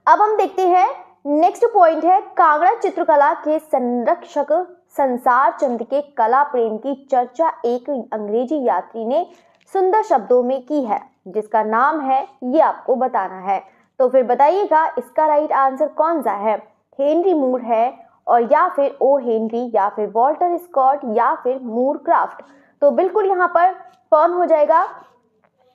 Speaker 1: अब हम देखते हैं नेक्स्ट पॉइंट है, कांगड़ा चित्रकला के संरक्षक संसार चंद के कला प्रेम की चर्चा एक अंग्रेजी यात्री ने सुंदर शब्दों में की है, जिसका नाम है, ये आपको बताना है। तो फिर बताइएगा इसका राइट आंसर कौन सा है, हेनरी मूर है, और या फिर ओ हेनरी, या फिर वॉल्टर स्कॉट, या फिर मूर क्राफ्ट। तो बिल्कुल यहाँ पर कौन हो जाएगा,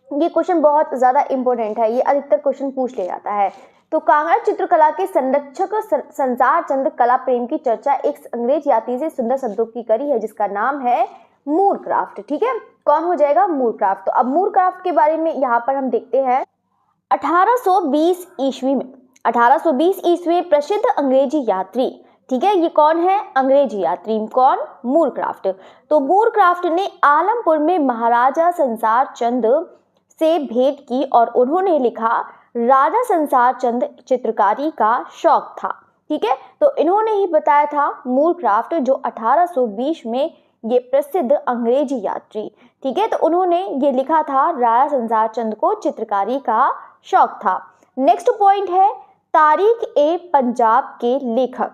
Speaker 1: ये क्वेश्चन बहुत ज्यादा इंपॉर्टेंट है, ये अधिकतर क्वेश्चन पूछ लिया जाता है। तो कांगड़ा चित्रकला के संरक्षक संसार चंद कला प्रेम की चर्चा एक अंग्रेज यात्री से सुंदर शब्दों की करी है, जिसका नाम है मूर क्राफ्ट। ठीक है, कौन हो जाएगा, मूर क्राफ्ट। तो अब मूर क्राफ्ट के बारे में यहाँ पर हम देखते हैं 1820 ईस्वी में, 1820 ईस्वी में प्रसिद्ध अंग्रेजी यात्री, ठीक है, ये कौन है, अंग्रेजी यात्री, कौन, मूर क्राफ्ट। तो मूर क्राफ्ट ने आलमपुर में महाराजा संसार चंद से भेंट की और उन्होंने लिखा, राजा संसार चंद चित्रकारी का शौक था। ठीक है, तो इन्होंने ही बताया था, मूर क्राफ्ट, जो 1820 में ये प्रसिद्ध अंग्रेजी यात्री, ठीक है, तो उन्होंने ये लिखा था, राजा संसार चंद को चित्रकारी का शौक था। नेक्स्ट पॉइंट है, तारीख ए पंजाब के लेखक,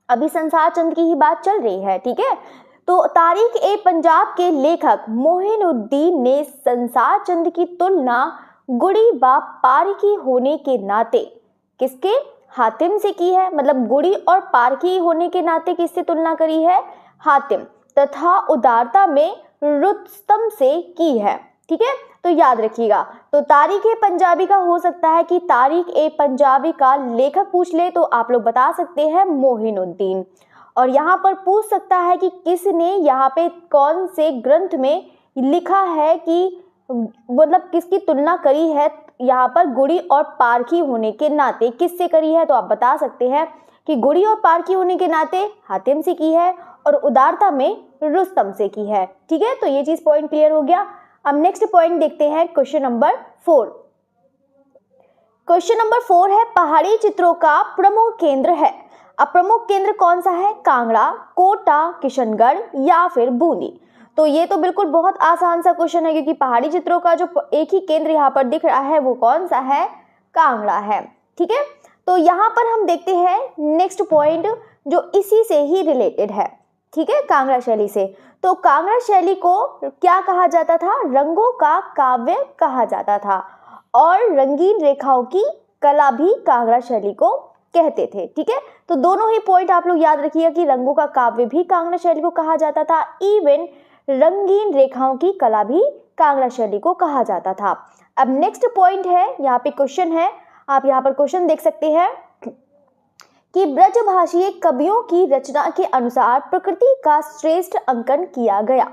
Speaker 1: अभी संसार चंद की ही बात चल रही है। ठीक है, तो तारीख ए पंजाब के लेखक मोहिनुद्दीन ने संसार चंद की तुलना गुड़ी व पारखी होने के नाते किसके, हातिम से की है, मतलब गुड़ी और पारखी होने के नाते किससे तुलना करी है, हातिम, तथा उदारता में रुस्तम से की है। ठीक है, तो याद रखिएगा। तो तारीख ए पंजाबी का हो सकता है कि तारीख ए पंजाबी का लेखक पूछ ले तो आप लोग बता सकते हैं मोहिनुद्दीन, और यहाँ पर पूछ सकता है कि किसने यहाँ पे कौन से ग्रंथ में लिखा है कि मतलब किसकी तुलना करी है, यहाँ पर गुड़ी और पारखी होने के नाते किससे करी है, तो आप बता सकते हैं कि गुड़ी और पारखी होने के नाते हातिम से की है और उदारता में रुस्तम से की है। ठीक है, तो ये चीज पॉइंट क्लियर हो गया। अब नेक्स्ट पॉइंट देखते हैं, क्वेश्चन नंबर 4। क्वेश्चन नंबर 4 है, पहाड़ी चित्रों का प्रमुख केंद्र है। अब प्रमुख केंद्र कौन सा है, कांगड़ा, कोटा, किशनगढ़ या फिर बूंदी। तो ये तो बिल्कुल बहुत आसान सा क्वेश्चन है, क्योंकि पहाड़ी चित्रों का जो एक ही केंद्र यहाँ पर दिख रहा है वो कौन सा है, कांगड़ा है। ठीक है, तो यहाँ पर हम देखते हैं नेक्स्ट पॉइंट जो इसी से ही रिलेटेड है। ठीक है, कांगड़ा शैली से। तो कांगड़ा शैली को क्या कहा जाता था, रंगों का काव्य कहा जाता था, और रंगीन रेखाओं की कला भी कांगड़ा शैली को कहते थे। ठीक है, तो दोनों ही पॉइंट आप लोग याद रखिएगा कि रंगों का काव्य भी कांगड़ा शैली को कहा जाता था, इवन रंगीन रेखाओं की कला भी कांगड़ा शैली को कहा जाता था। अब नेक्स्ट पॉइंट है, यहाँ पे क्वेश्चन है, आप यहाँ पर क्वेश्चन देख सकते हैं कि ब्रजभाषीय कवियों की रचना के अनुसार प्रकृति का श्रेष्ठ अंकन किया गया।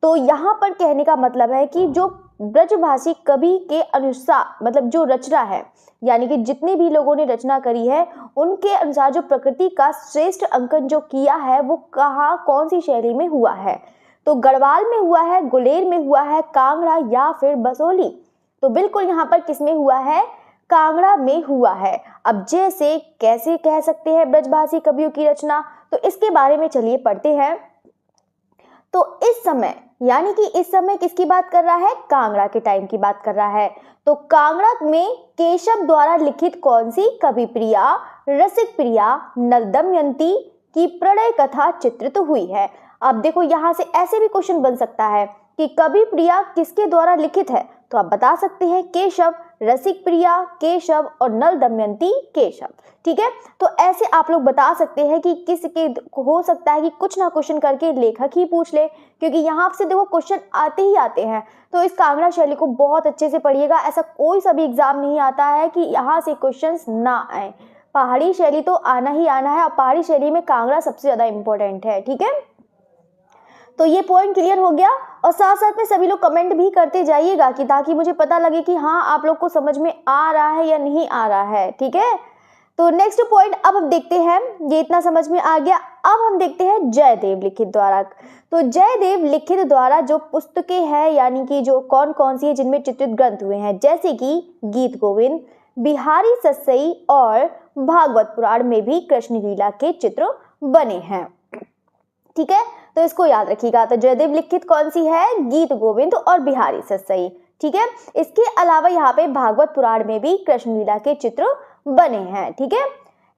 Speaker 1: तो यहाँ पर कहने का मतलब है कि जो ब्रजभाषी कवि के अनुसार, मतलब जो रचना है, यानी कि जितने भी लोगों ने रचना करी है उनके अनुसार जो प्रकृति का श्रेष्ठ अंकन जो किया है वो कहाँ, कौन सी शैली में हुआ है, तो गढ़वाल में हुआ है, गुलेर में हुआ है, कांगड़ा या फिर बसोली। तो बिल्कुल यहाँ पर किस में हुआ है, कांगड़ा में हुआ है। अब जैसे कैसे कह सकते हैं ब्रजभाषी कवियों की रचना, तो इसके बारे में चलिए पढ़ते हैं। तो इस समय, यानी कि इस समय किसकी बात कर रहा है, कांगड़ा के टाइम की बात कर रहा है। तो कांगड़ा में केशव द्वारा लिखित कौन सी कवि प्रिया, रसिक प्रिया, नल दमयंती की प्रणय कथा चित्रित हुई है। अब देखो यहाँ से ऐसे भी क्वेश्चन बन सकता है कि कवि प्रिया किसके द्वारा लिखित है, तो आप बता सकते हैं केशव, रसिक प्रिया केशव और नल दमयंती केशव। ठीक है, तो ऐसे आप लोग बता सकते हैं कि किसके, हो सकता है कि कुछ ना क्वेश्चन करके लेखक ही पूछ ले, क्योंकि यहाँ से देखो क्वेश्चन आते ही आते हैं। तो इस कांगड़ा शैली को बहुत अच्छे से पढ़िएगा, ऐसा कोई सा भी एग्जाम नहीं आता है कि यहाँ से क्वेश्चन ना आए। पहाड़ी शैली तो आना ही आना है, और पहाड़ी शैली में कांगड़ा सबसे ज्यादा इंपॉर्टेंट है। ठीक है, तो ये पॉइंट क्लियर हो गया, और साथ साथ में सभी लोग कमेंट भी करते जाइएगा कि ताकि मुझे पता लगे कि हाँ आप लोग को समझ में आ रहा है या नहीं आ रहा है। ठीक है, तो नेक्स्ट पॉइंट अब हम देखते हैं, ये इतना समझ में आ गया। अब हम देखते हैं जयदेव लिखित द्वारा। तो जयदेव लिखित द्वारा जो पुस्तकें हैं, यानी कि जो कौन कौन सी है जिनमें चित्रित ग्रंथ हुए हैं, जैसे कि गीत गोविंद, बिहारी सस्सई और भागवत पुराण में भी कृष्ण लीला के चित्र बने हैं। ठीक है, तो इसको याद रखिएगा। तो जयदेव लिखित कौन सी है, गीत गोविंद और बिहारी सस्सई। ठीक है, इसके अलावा यहाँ पे भागवत पुराण में भी कृष्ण लीला के चित्र बने हैं। ठीक है,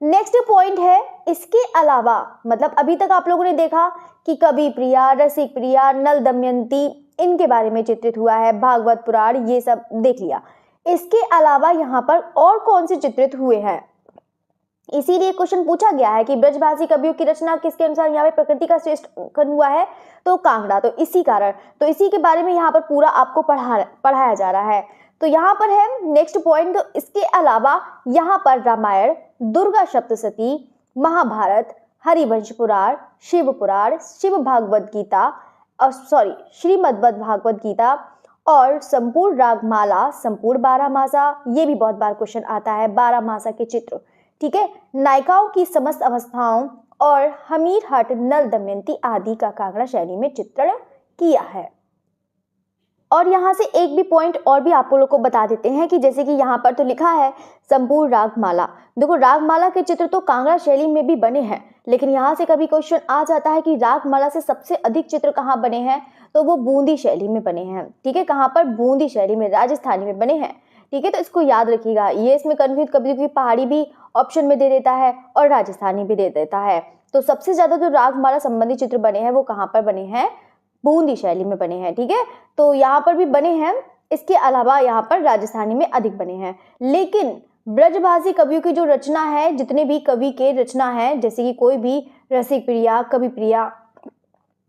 Speaker 1: नेक्स्ट पॉइंट है, इसके अलावा मतलब अभी तक आप लोगों ने देखा कि कवि प्रिया, रसिक प्रिया, नल दमयंती इनके बारे में चित्रित हुआ है, भागवत पुराण ये सब देख लिया। इसके अलावा यहाँ पर और कौन से चित्रित हुए हैं, इसीलिए क्वेश्चन पूछा गया है कि ब्रजभाषी कवियों की रचना किसके अनुसार यहाँ पे प्रकृति का श्रेष्ठ हुआ है, तो कांगड़ा। तो इसी कारण, तो इसी के बारे में यहाँ पर पूरा आपको पढ़ाया जा रहा है। तो यहाँ पर है नेक्स्ट पॉइंट, तो इसके अलावा यहाँ पर रामायण, दुर्गा सप्तशती, महाभारत, हरिवंश पुराण, शिव पुराण, शिव भागवत गीता श्रीमद् भागवत गीता और संपूर्ण रागमाला, संपूर्ण बारहमासा, ये भी बहुत बार क्वेश्चन आता है, बारहमासा के चित्र। ठीक है, नायिकाओं की समस्त अवस्थाओं और हमीर हट, नल दमयंती आदि का कांगड़ा शैली में चित्रण किया है। और यहाँ से एक भी पॉइंट और भी आप लोगों को बता देते हैं कि जैसे कि यहाँ पर तो लिखा है संपूर्ण रागमाला। देखो रागमाला के चित्र तो कांगड़ा शैली में भी बने हैं, लेकिन यहाँ से कभी क्वेश्चन आ जाता है कि रागमाला से सबसे अधिक चित्र कहाँ बने हैं, तो वो बूंदी शैली में बने हैं। ठीक है, कहाँ पर, बूंदी शैली में, राजस्थानी में बने हैं। ठीक है, तो इसको याद रखिएगा। ये इसमें कन्फ्यूज कभी पहाड़ी भी ऑप्शन में दे देता है और राजस्थानी भी दे देता है। तो सबसे ज्यादा जो रागमाला संबंधी चित्र बने हैं वो कहाँ पर बने हैं, बूंदी शैली में बने हैं। ठीक है, तो यहाँ पर भी बने हैं, इसके अलावा यहाँ पर राजस्थानी में अधिक बने हैं। लेकिन ब्रजभाषी कवियों की जो रचना है, जितने भी कवि के रचना है, जैसे कि कोई भी रसिक प्रिया, कवि प्रिया,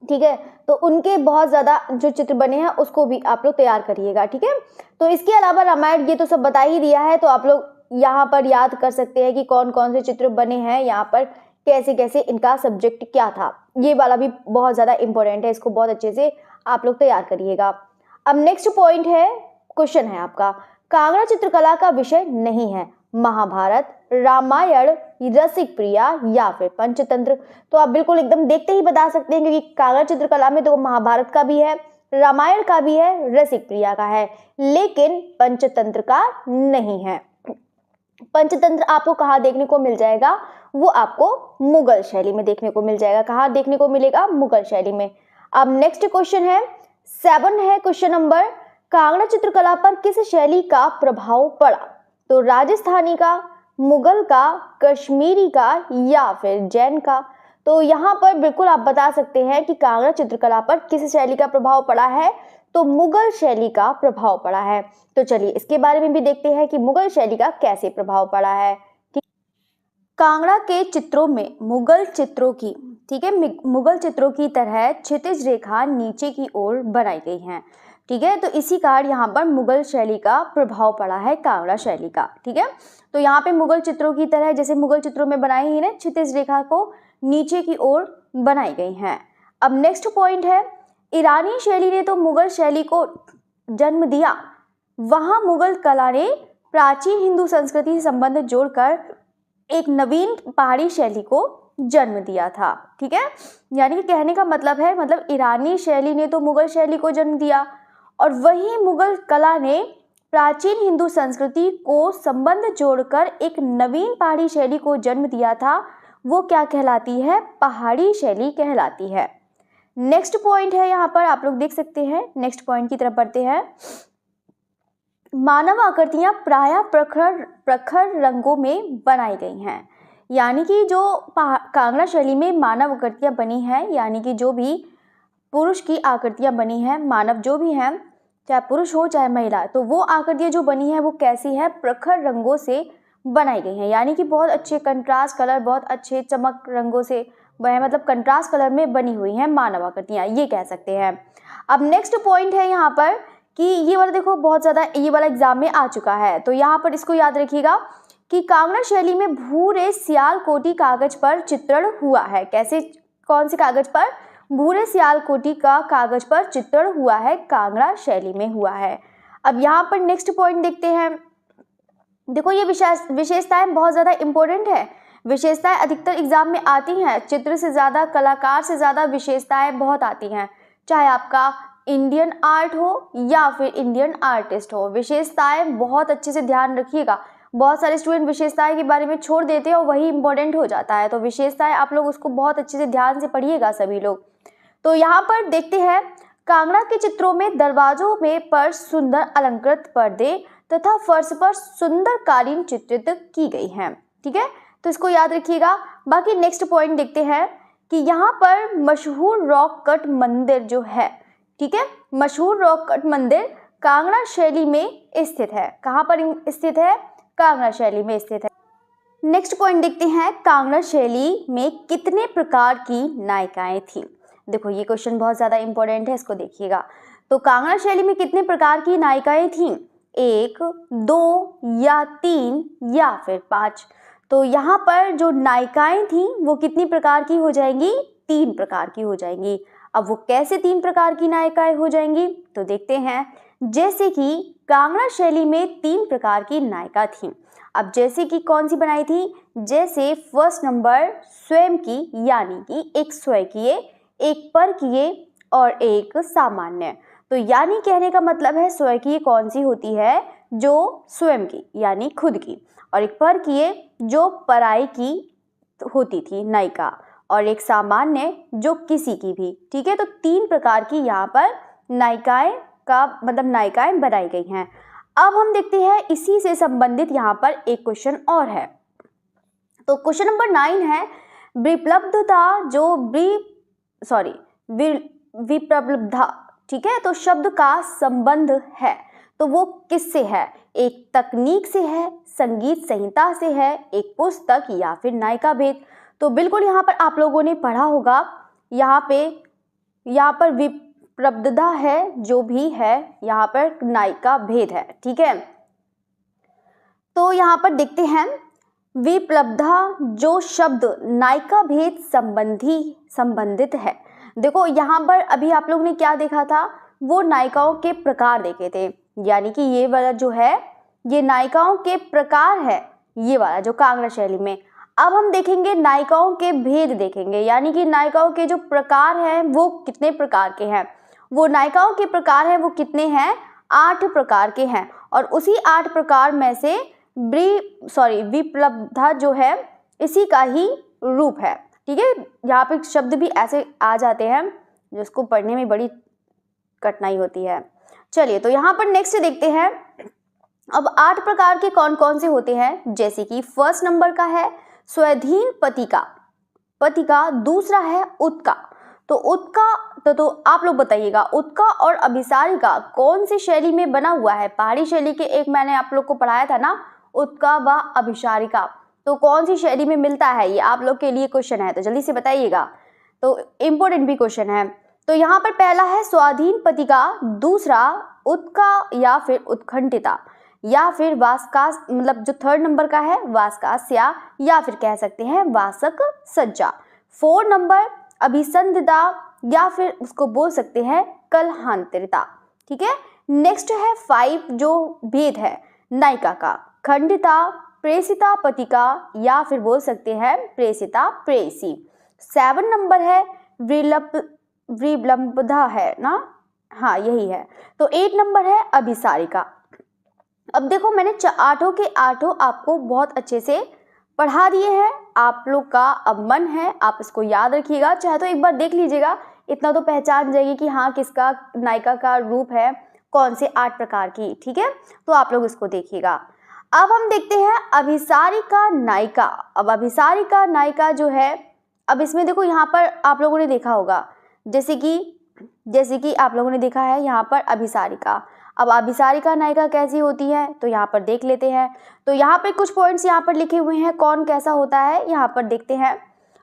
Speaker 1: ठीक है, तो उनके बहुत ज्यादा जो चित्र बने हैं उसको भी आप लोग तैयार करिएगा। ठीक है, तो इसके अलावा रामायण ये तो सब बता ही दिया है, तो आप लोग यहाँ पर याद कर सकते हैं कि कौन कौन से चित्र बने हैं, यहाँ पर कैसे कैसे इनका सब्जेक्ट क्या था। ये वाला भी बहुत ज्यादा इंपॉर्टेंट है, इसको बहुत अच्छे से आप लोग तैयार करिएगा। अब नेक्स्ट पॉइंट है, क्वेश्चन है आपका, कांगड़ा चित्रकला का विषय नहीं है महाभारत, रामायण, रसिक प्रिया या फिर पंचतंत्र। तो आप बिल्कुल एकदम देखते ही बता सकते हैं, क्योंकि कांगड़ा चित्रकला में तो महाभारत का भी है, रामायण का भी है, रसिक प्रिया का है, लेकिन पंचतंत्र का नहीं है। पंचतंत्र आपको कहाँ देखने को मिल जाएगा, वो आपको मुगल शैली में देखने को मिल जाएगा। कहाँ देखने को मिलेगा, मुगल शैली में। अब नेक्स्ट क्वेश्चन है 7 है क्वेश्चन नंबर, कांगड़ा चित्रकला पर किस शैली का प्रभाव पड़ा, तो राजस्थानी का, मुगल का, कश्मीरी का या फिर जैन का। तो यहाँ पर बिल्कुल आप बता सकते हैं कि कांगड़ा चित्रकला पर किस शैली का प्रभाव पड़ा है, तो मुगल शैली का प्रभाव पड़ा है। तो चलिए इसके बारे में भी देखते हैं कि मुगल शैली का कैसे प्रभाव पड़ा है। कांगड़ा के चित्रों में मुगल चित्रों की, ठीक है, मुगल चित्रों की तरह क्षितिज रेखा नीचे की ओर बनाई गई है। ठीक है, तो इसी कारण यहाँ पर मुगल शैली का प्रभाव पड़ा है कांगड़ा शैली का। ठीक है, तो यहाँ पे मुगल चित्रों की तरह, जैसे मुगल चित्रों में बनाई ही ना, क्षितिज रेखा को नीचे की ओर बनाई गई हैं। अब नेक्स्ट पॉइंट है, ईरानी शैली ने तो मुगल शैली को जन्म दिया, वहां मुगल कला ने प्राचीन हिंदू संस्कृति से संबंध जोड़कर एक नवीन पहाड़ी शैली को जन्म दिया था। ठीक है, यानी कि कहने का मतलब है, मतलब ईरानी शैली ने तो मुगल शैली को जन्म दिया और वही मुगल कला ने प्राचीन हिंदू संस्कृति को संबंध जोड़कर एक नवीन पहाड़ी शैली को जन्म दिया था। वो क्या कहलाती है, पहाड़ी शैली कहलाती है। नेक्स्ट पॉइंट है, यहाँ पर आप लोग देख सकते हैं, नेक्स्ट पॉइंट की तरफ बढ़ते हैं। मानव आकृतियां प्रायः प्रखर रंगों में बनाई गई हैं, यानी कि जो कांगड़ा शैली में मानव आकृतियां बनी हैं, यानी कि जो भी पुरुष की आकृतियां बनी हैं, मानव जो भी हैं, चाहे पुरुष हो चाहे महिला, तो वो आकृतियां जो बनी है वो कैसी है, प्रखर रंगों से बनाई गई हैं, यानी कि बहुत अच्छे कंट्रास्ट कलर, बहुत अच्छे चमक रंगों से वह मतलब कंट्रास्ट कलर में बनी हुई हैं मानव आकृतियां, ये कह सकते हैं। अब नेक्स्ट पॉइंट है यहाँ पर कि ये वाला देखो बहुत ज़्यादा ये वाला एग्जाम में आ चुका है, तो यहाँ पर इसको याद रखिएगा कि कांगड़ा शैली में भूरे सियालकोटी कागज पर चित्रण हुआ है। कैसे, कौन से कागज पर, भूरे सियालकोटी का कागज पर चित्रण हुआ है, कांगड़ा शैली में हुआ है। अब यहाँ पर नेक्स्ट पॉइंट देखते हैं। देखो ये विशेषताएं बहुत ज़्यादा इंपॉर्टेंट है, विशेषताएं अधिकतर एग्जाम में आती हैं, चित्र से ज़्यादा, कलाकार से ज़्यादा विशेषताएं बहुत आती हैं, चाहे आपका इंडियन आर्ट हो या फिर इंडियन आर्टिस्ट हो। विशेषताएं बहुत अच्छे से ध्यान रखिएगा, बहुत सारे स्टूडेंट विशेषताएं के बारे में छोड़ देते हैं और वही इंपॉर्टेंट हो जाता है, तो विशेषताएं आप लोग उसको बहुत अच्छे से ध्यान से पढ़िएगा सभी लोग। तो यहाँ पर देखते हैं, कांगड़ा के चित्रों में दरवाजों में पर सुंदर अलंकृत पर्दे तथा फर्श पर सुंदर कालीन चित्रित की गई हैं। ठीक है, तो इसको याद रखिएगा। बाकी नेक्स्ट पॉइंट देखते हैं कि यहाँ पर मशहूर रॉक कट मंदिर जो है, ठीक है, मशहूर रॉक कट मंदिर कांगड़ा शैली में स्थित है। कहाँ पर स्थित है? कांगड़ा शैली में स्थित है। नेक्स्ट पॉइंट देखते हैं, कांगड़ा शैली में कितने प्रकार की नायिकाएं थी। देखो ये क्वेश्चन बहुत ज़्यादा इंपॉर्टेंट है, इसको देखिएगा। तो कांगड़ा शैली में कितने प्रकार की नायिकाएं थीं? 1, 2 या 3 या फिर 5। तो यहाँ पर जो नायिकाएं थीं वो कितनी प्रकार की हो जाएंगी? 3 प्रकार की हो जाएंगी। अब वो कैसे 3 प्रकार की नायिकाएं हो जाएंगी तो देखते हैं। जैसे कि कांगड़ा शैली में 3 प्रकार की नायिका थीं। अब जैसे कि कौन सी बनाई थी? जैसे फर्स्ट नंबर स्वयं की, यानी कि एक स्वकीय, एक परकीय और एक सामान्य। तो यानी कहने का मतलब है स्वकीय कौन सी होती है? जो स्वयं की यानी खुद की, और एक परकीय जो पराई की होती थी नायिका, और एक सामान्य जो किसी की भी। ठीक है, तो 3 प्रकार की यहाँ पर नायिकाएं का मतलब नायिकाएं बनाई गई हैं। अब हम देखते हैं इसी से संबंधित यहाँ पर एक क्वेश्चन और है। तो क्वेश्चन नंबर 9 है, विप्लब्धता जो विप्रलब्धा, ठीक है, तो शब्द का संबंध है तो वो किससे है? एक तकनीक से है, संगीत संहिता से है, एक पुस्तक या फिर नायिका भेद। तो बिल्कुल यहाँ पर आप लोगों ने पढ़ा होगा, यहाँ पर विप्रलब्धता है जो भी है, यहाँ पर नायिका भेद है। ठीक है, तो यहाँ पर देखते हैं विप्लब्धता जो शब्द नायिका भेद संबंधित है। देखो यहाँ पर अभी आप लोगों ने क्या देखा था? वो नायिकाओं के प्रकार देखे थे, यानी कि ये वाला जो है ये नायिकाओं के प्रकार है, ये वाला जो कांगड़ा शैली में। अब हम देखेंगे नायिकाओं के भेद देखेंगे, यानी कि नायिकाओं के जो प्रकार हैं वो कितने प्रकार के हैं। वो नायिकाओं के प्रकार हैं वो कितने हैं? 8 प्रकार के हैं, और उसी 8 प्रकार में से विप्लब्धता जो है इसी का ही रूप है। ठीक है, यहाँ पे शब्द भी ऐसे आ जाते हैं जिसको पढ़ने में बड़ी कठिनाई होती है। चलिए, तो यहाँ पर नेक्स्ट देखते हैं। अब 8 प्रकार के कौन कौन से होते हैं? जैसे कि फर्स्ट नंबर का है स्वाधीन पतिका, दूसरा है उत्का। तो उत्का तो आप लोग बताइएगा, उत्का और अभिसारिका कौन सी शैली में बना हुआ है? पहाड़ी शैली के एक मैंने आप लोग को पढ़ाया था ना, उत्का व अभिसारिका, तो कौन सी शैली में मिलता है? ये आप लोग के लिए क्वेश्चन है, तो जल्दी से बताइएगा, तो इम्पोर्टेंट भी क्वेश्चन है। तो यहाँ पर पहला है स्वाधीन पतिका, दूसरा उत्का या फिर उत्कंठिता, या फिर वासकास, मतलब जो 3rd नंबर का है वासकास्या, या फिर कह सकते हैं वासक सज्जा। 4 नंबर अभिसंधिता, या फिर उसको बोल सकते हैं कलहांतरिता। ठीक है, नेक्स्ट है 5 जो भेद है नायिका का, खंडिता, प्रेसिता पतिका, या फिर बोल सकते हैं प्रेसिता प्रेसी। 7 नंबर है विप्लब्धता है ना, हाँ यही है। तो 8 नंबर है अभिसारिका। अब देखो मैंने 8 के 8 आपको बहुत अच्छे से पढ़ा दिए हैं। आप लोग का अब मन है आप इसको याद रखिएगा, चाहे तो एक बार देख लीजिएगा, इतना तो पहचान जाएगी कि हाँ किसका नायिका का रूप है, कौन से 8 प्रकार की। ठीक है, तो आप लोग इसको देखिएगा। अब हम देखते हैं अभिसारिका नायिका। अब अभिसारिका नायिका जो है, अब इसमें देखो यहाँ पर आप लोगों ने देखा होगा, जैसे कि आप लोगों ने देखा है यहाँ पर अभिसारिका। अब अभिसारिका नायिका कैसी होती है तो यहाँ पर देख लेते हैं। तो यहाँ पर कुछ पॉइंट्स यहाँ पर लिखे हुए हैं, कौन कैसा होता है यहाँ पर देखते हैं।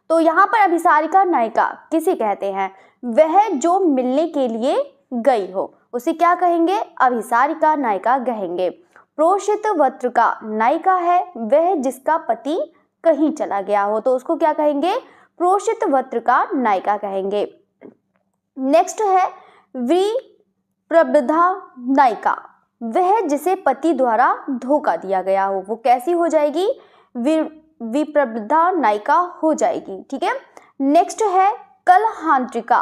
Speaker 1: तो यहाँ पर अभिसारिका नायिका किसे कहते हैं? वह जो मिलने के लिए गई हो उसे क्या कहेंगे? अभिसारिका नायिका कहेंगे। प्रोषित वस्त्रिका नायिका है वह जिसका पति कहीं चला गया हो, तो उसको क्या कहेंगे? प्रोषित वस्त्रिका नायिका कहेंगे। नेक्स्ट है विप्रलब्धा नायिका, वह जिसे पति द्वारा धोखा दिया गया हो, वो कैसी हो जाएगी? विप्रलब्धा नायिका हो जाएगी। ठीक है, नेक्स्ट है कलहांतरिका।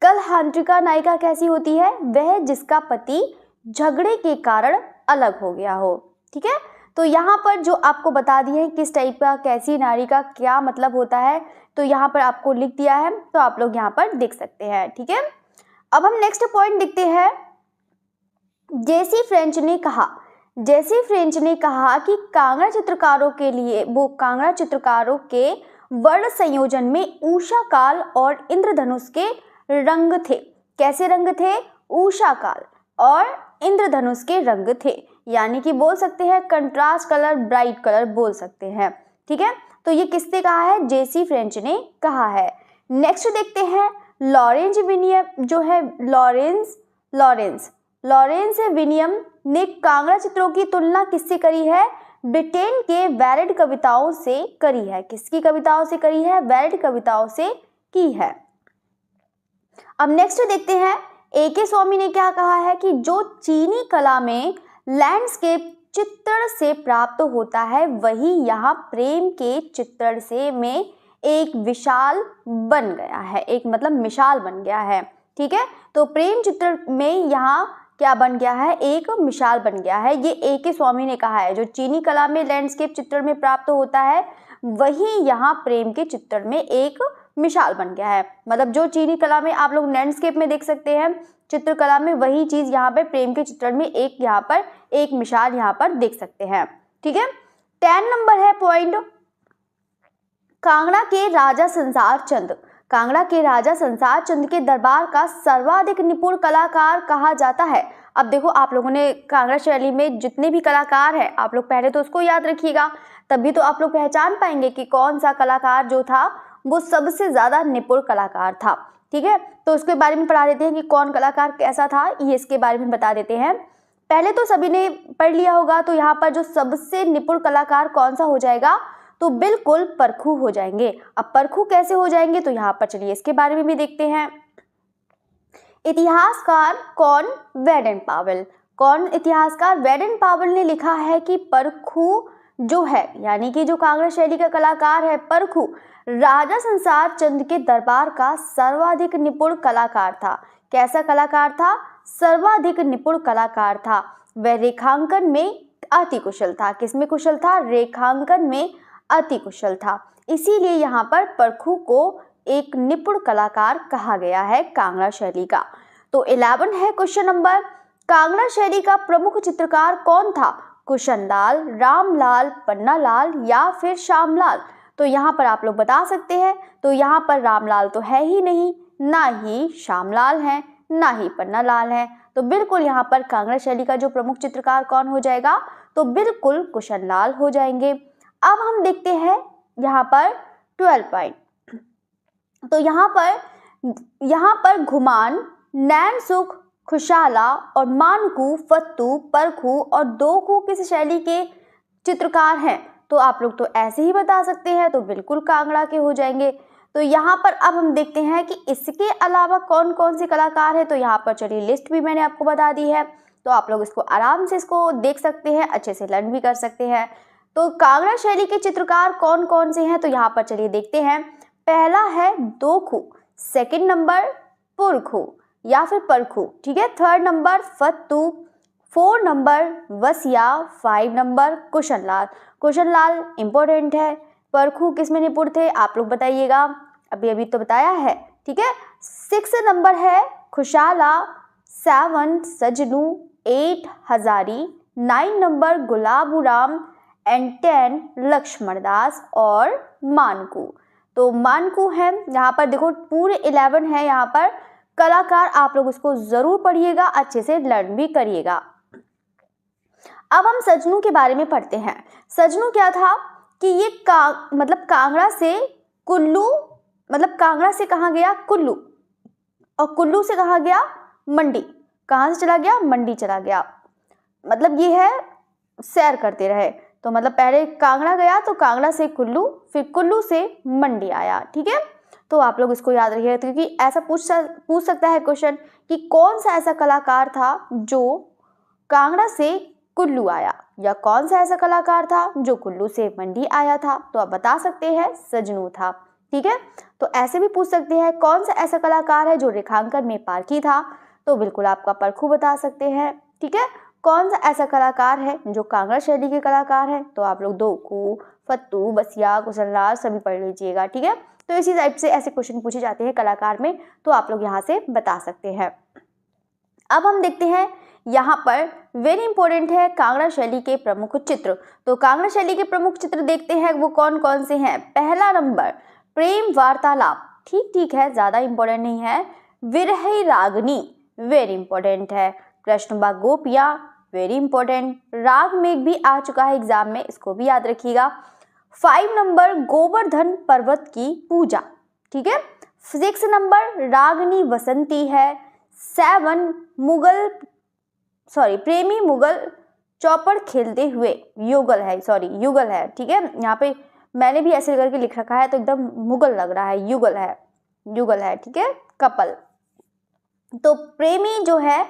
Speaker 1: कलहांतरिका नायिका कैसी होती है? वह जिसका पति झगड़े के कारण अलग हो गया हो। ठीक है, तो यहाँ पर जो आपको बता दिया है किस टाइप का, कैसी नारी का क्या मतलब होता है, तो यहाँ पर आपको लिख दिया है, तो आप लोग यहाँ पर देख सकते हैं। ठीक है, अब हम नेक्स्ट पॉइंट देखते हैं। जेसी फ्रेंच ने कहा कि कांगड़ा चित्रकारों के लिए कांगड़ा चित्रकारों के वर्ण संयोजन में उषा काल और इंद्रधनुष के रंग थे। कैसे रंग थे? उषा काल और इंद्रधनुष के रंग थे, यानी कि बोल सकते हैं कंट्रास्ट कलर, ब्राइट कलर बोल सकते हैं। ठीक है, तो ये किसने कहा है? जेसी फ्रेंच ने कहा है। नेक्स्ट देखते हैं, लॉरेंस विनियम जो है लॉरेंस विनियम ने कांगड़ा चित्रों की तुलना किससे करी है? ब्रिटेन के वैरेड कविताओं से करी है। किसकी कविताओं से करी है? वैरेड कविताओं से की है। अब नेक्स्ट देखते हैं, ए.के. स्वामी ने क्या कहा है कि जो चीनी कला में लैंडस्केप चित्रण से प्राप्त होता है वही यहाँ प्रेम के चित्रण से में एक विशाल बन गया है, एक मतलब मिसाल बन गया है। ठीक है, तो प्रेम चित्रण में यहाँ क्या बन गया है? एक मिसाल बन गया है। ये ए.के. स्वामी ने कहा है, जो चीनी कला में लैंडस्केप चित्रण में प्राप्त होता है वही यहाँ प्रेम के चित्रण में एक मिसाल बन गया है। मतलब जो चीनी कला में आप लोग लैंडस्केप में देख सकते हैं चित्रकला में, वही चीज यहाँ पर प्रेम के चित्रण में एक यहाँ पर एक मिसाल यहाँ पर देख सकते हैं। ठीक है, 10 नंबर है पॉइंट, कांगड़ा के राजा संसार चंद के दरबार का सर्वाधिक निपुण कलाकार कहा जाता है। अब देखो, आप लोगों ने कांगड़ा शैली में जितने भी कलाकार हैं आप लोग पहले तो उसको याद रखिएगा, तभी तो आप लोग पहचान पाएंगे कि कौन सा कलाकार जो था वो सबसे ज्यादा निपुण कलाकार था। ठीक है, तो उसके बारे में पढ़ा देते हैं कि कौन कलाकार कैसा था, ये इसके बारे में बता देते हैं। पहले तो सभी ने पढ़ लिया होगा, तो यहाँ पर जो सबसे निपुण कलाकार कौन सा हो जाएगा? तो बिल्कुल परखू हो जाएंगे। अब परखू कैसे हो जाएंगे? तो यहाँ पर चलिए इसके बारे में भी देखते हैं। इतिहासकार कौन? Wedon Powell. कौन इतिहासकार? वेडन पावेल ने लिखा है कि परखू जो है, यानी कि जो कांगड़ा शैली का कलाकार है परखू, राजा संसार चंद के दरबार का सर्वाधिक निपुण कलाकार था। कैसा कलाकार था? सर्वाधिक निपुण कलाकार था। वह रेखांकन में अति कुशल था। किसमें कुशल था? रेखांकन में अति कुशल था। इसीलिए यहाँ पर परखू को एक निपुण कलाकार कहा गया है कांगड़ा शैली का। तो 11 है क्वेश्चन नंबर, कांगड़ा शैली का प्रमुख चित्रकार कौन था? कुशनलाल, रामलाल, पन्नालाल या फिर श्यामलाल? तो यहाँ पर आप लोग बता सकते हैं। तो यहाँ पर रामलाल तो है ही नहीं, ना ही श्यामलाल है, ना ही पन्नालाल है। तो बिल्कुल यहाँ पर कांगड़ा शैली का जो प्रमुख चित्रकार कौन हो जाएगा? तो बिल्कुल कुशनलाल हो जाएंगे। अब हम देखते हैं यहाँ पर 12 पॉइंट। तो यहाँ पर घुमान, नैनसुख, खुशाला और मानकू, फत्तू, परखू और दोखू किस शैली के चित्रकार हैं? तो आप लोग तो ऐसे ही बता सकते हैं, तो बिल्कुल कांगड़ा के हो जाएंगे। तो यहाँ पर अब हम देखते हैं कि इसके अलावा कौन कौन से कलाकार हैं। तो यहाँ पर चलिए लिस्ट भी मैंने आपको बता दी है, तो आप लोग इसको आराम से इसको देख सकते हैं, अच्छे से लर्न भी कर सकते हैं। तो कांगड़ा शैली के चित्रकार कौन कौन से हैं? तो यहाँ पर चलिए देखते हैं। पहला है दोखू, सेकंड नंबर पुरखू या फिर परखू, ठीक है, third number Fattu, 4 number Wasiya, 5 number Kushanlal. Kushanlal important है। परखू किस में निपुण थे आप लोग बताइएगा, अभी तो बताया है। ठीक है, 6 नंबर है खुशाला, 7 सजनू, 8 हजारी, 9 नंबर गुलाबूराम एंड 10 लक्ष्मणदास और मानकू। तो मानकू है यहाँ पर, देखो पूरे 11 है यहाँ पर कलाकार, आप लोग उसको जरूर पढ़िएगा, अच्छे से लर्न भी करिएगा। अब हम सजनू के बारे में पढ़ते हैं। सजनू क्या था कि ये कांगड़ा से कुल्लू, मतलब कांगड़ा से कहाँ गया? कुल्लू, और कुल्लू से कहाँ गया? मंडी। कहाँ से चला गया? मंडी चला गया। मतलब ये है सैर करते रहे, तो मतलब पहले कांगड़ा गया, तो कांगड़ा से कुल्लू, फिर कुल्लू से मंडी आया। ठीक है, तो आप लोग इसको याद रखिएगा, क्योंकि ऐसा पूछ सकता है क्वेश्चन कि कौन सा ऐसा कलाकार था जो कांगड़ा से कुल्लू आया, या कौन सा ऐसा कलाकार था जो कुल्लू से मंडी आया था। तो आप बता सकते हैं सजनू था। ठीक है, तो ऐसे भी पूछ सकते हैं कौन सा ऐसा कलाकार है जो रेखांकन में पारखी था, तो बिल्कुल आपका परखू बता सकते हैं। ठीक है, कौन सा ऐसा कलाकार है जो कांगड़ा शैली के कलाकार है, तो आप लोग दोखू, फत्तू, बसिया, कुशनलाल सभी पढ़ लीजिएगा। ठीक है, तो इसी टाइप से ऐसे क्वेश्चन पूछे जाते हैं कलाकार में, तो आप लोग यहाँ से बता सकते हैं। अब हम देखते हैं यहाँ पर वेरी इंपॉर्टेंट है कांगड़ा शैली के प्रमुख चित्र। तो कांगड़ा शैली के प्रमुख चित्र देखते हैं वो कौन कौन से हैं। पहला नंबर प्रेम वार्तालाप, ठीक है, ज़्यादा इंपॉर्टेंट नहीं है। विरही रागनी, वेरी इंपॉर्टेंट है। कृष्णबा गोपियाँ, वेरी इंपॉर्टेंट। राग मेघ भी आ चुका है एग्जाम में, इसको भी याद रखिएगा। 5 नंबर गोवर्धन पर्वत की पूजा, ठीक है। 6 नंबर रागनी बसंती है। 7 प्रेमी मुगल चौपड़ खेलते हुए, युगल है, ठीक है। यहाँ पे मैंने भी ऐसे करके लिख रखा है तो एकदम मुगल लग रहा है, युगल है, ठीक है, कपल। तो प्रेमी जो है,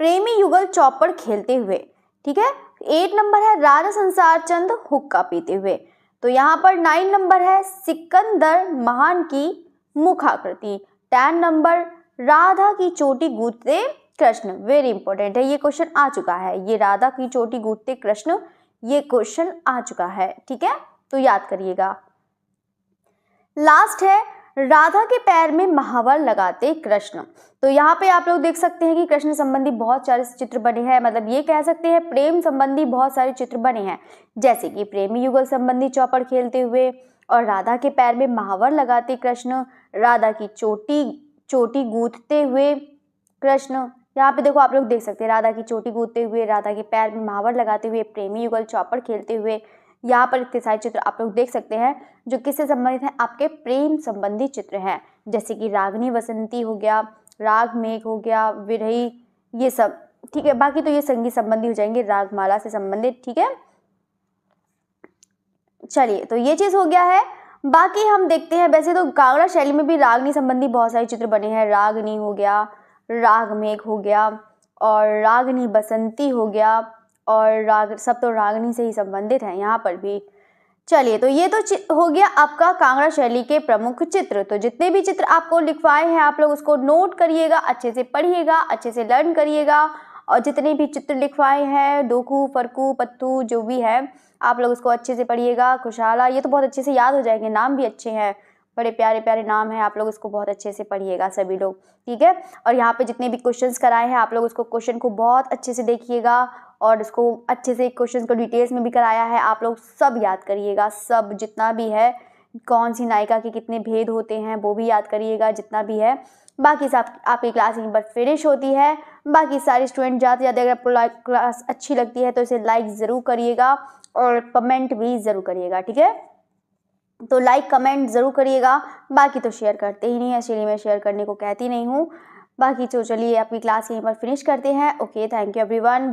Speaker 1: प्रेमी युगल चौपड़ खेलते हुए, ठीक है। 8 नंबर है राजा संसार चंद हुक्का पीते हुए। तो यहाँ पर 9 नंबर है सिकंदर महान की मुखाकृति। 10 नंबर राधा की चोटी गूंथते कृष्ण, वेरी इंपॉर्टेंट है, ये क्वेश्चन आ चुका है। ये राधा की चोटी गूंथते कृष्ण, ये क्वेश्चन आ चुका है, ठीक है, तो याद करिएगा। लास्ट है राधा के पैर में महावर लगाते कृष्ण। तो यहाँ पे आप लोग देख सकते हैं कि कृष्ण संबंधी बहुत सारे चित्र बने हैं, मतलब ये कह सकते हैं प्रेम संबंधी बहुत सारे चित्र बने हैं, जैसे कि प्रेमी युगल संबंधी चौपड़ खेलते हुए और राधा के पैर में महावर लगाते कृष्ण, राधा की चोटी गूंथते हुए कृष्ण। यहाँ पे देखो आप लोग देख सकते हैं राधा की चोटी गूंथते हुए, राधा के पैर में महावर लगाते हुए, प्रेमी युगल चौपड़ खेलते हुए। यहाँ पर इतने सारे चित्र आप लोग देख सकते हैं जो किससे संबंधित हैं, आपके प्रेम संबंधी चित्र हैं, जैसे कि रागनी बसंती हो गया, राग मेघ हो गया, विरही, ये सब, ठीक है। बाकी तो ये संगीत संबंधी हो जाएंगे, रागमाला से संबंधित, ठीक है। चलिए, तो ये चीज़ हो गया है। बाकी हम देखते हैं, वैसे तो कांगड़ा शैली में भी रागनी संबंधी बहुत सारे चित्र बने हैं, रागनी हो गया, राग मेघ हो गया और रागनी बसंती हो गया और राग, सब तो रागनी से ही संबंधित हैं यहाँ पर भी। चलिए, तो ये तो हो गया आपका कांगड़ा शैली के प्रमुख चित्र। तो जितने भी चित्र आपको लिखवाए हैं आप लोग उसको नोट करिएगा, अच्छे से पढ़िएगा, अच्छे से लर्न करिएगा, और जितने भी चित्र लिखवाए हैं, डोकू, फरकू, पत्तू, जो भी है, आप लोग उसको अच्छे से पढ़िएगा। खुशहाला, ये तो बहुत अच्छे से याद हो जाएंगे, नाम भी अच्छे हैं, बड़े प्यारे प्यारे नाम हैं, आप लोग इसको बहुत अच्छे से पढ़िएगा सभी लोग, ठीक है। और यहाँ पे जितने भी क्वेश्चंस कराए हैं आप लोग उसको क्वेश्चन को बहुत अच्छे से देखिएगा और इसको अच्छे से क्वेश्चंस को डिटेल्स में भी कराया है, आप लोग सब याद करिएगा, सब जितना भी है, कौन सी नायिका के कितने भेद होते हैं वो भी याद करिएगा, जितना भी है। बाकी सब आपकी क्लास यहीं पर फिनिश होती है। बाकी सारे स्टूडेंट जाते जाते अगर आपको क्लास अच्छी लगती है तो इसे लाइक ज़रूर करिएगा और कमेंट भी ज़रूर करिएगा, ठीक है। तो लाइक कमेंट ज़रूर करिएगा, बाकी तो शेयर करते ही नहीं है, इसलिए मैं शेयर करने को कहती नहीं हूँ। बाकी तो चलिए अपनी क्लास यहीं पर फिनिश करते हैं। Okay, thank you everyone.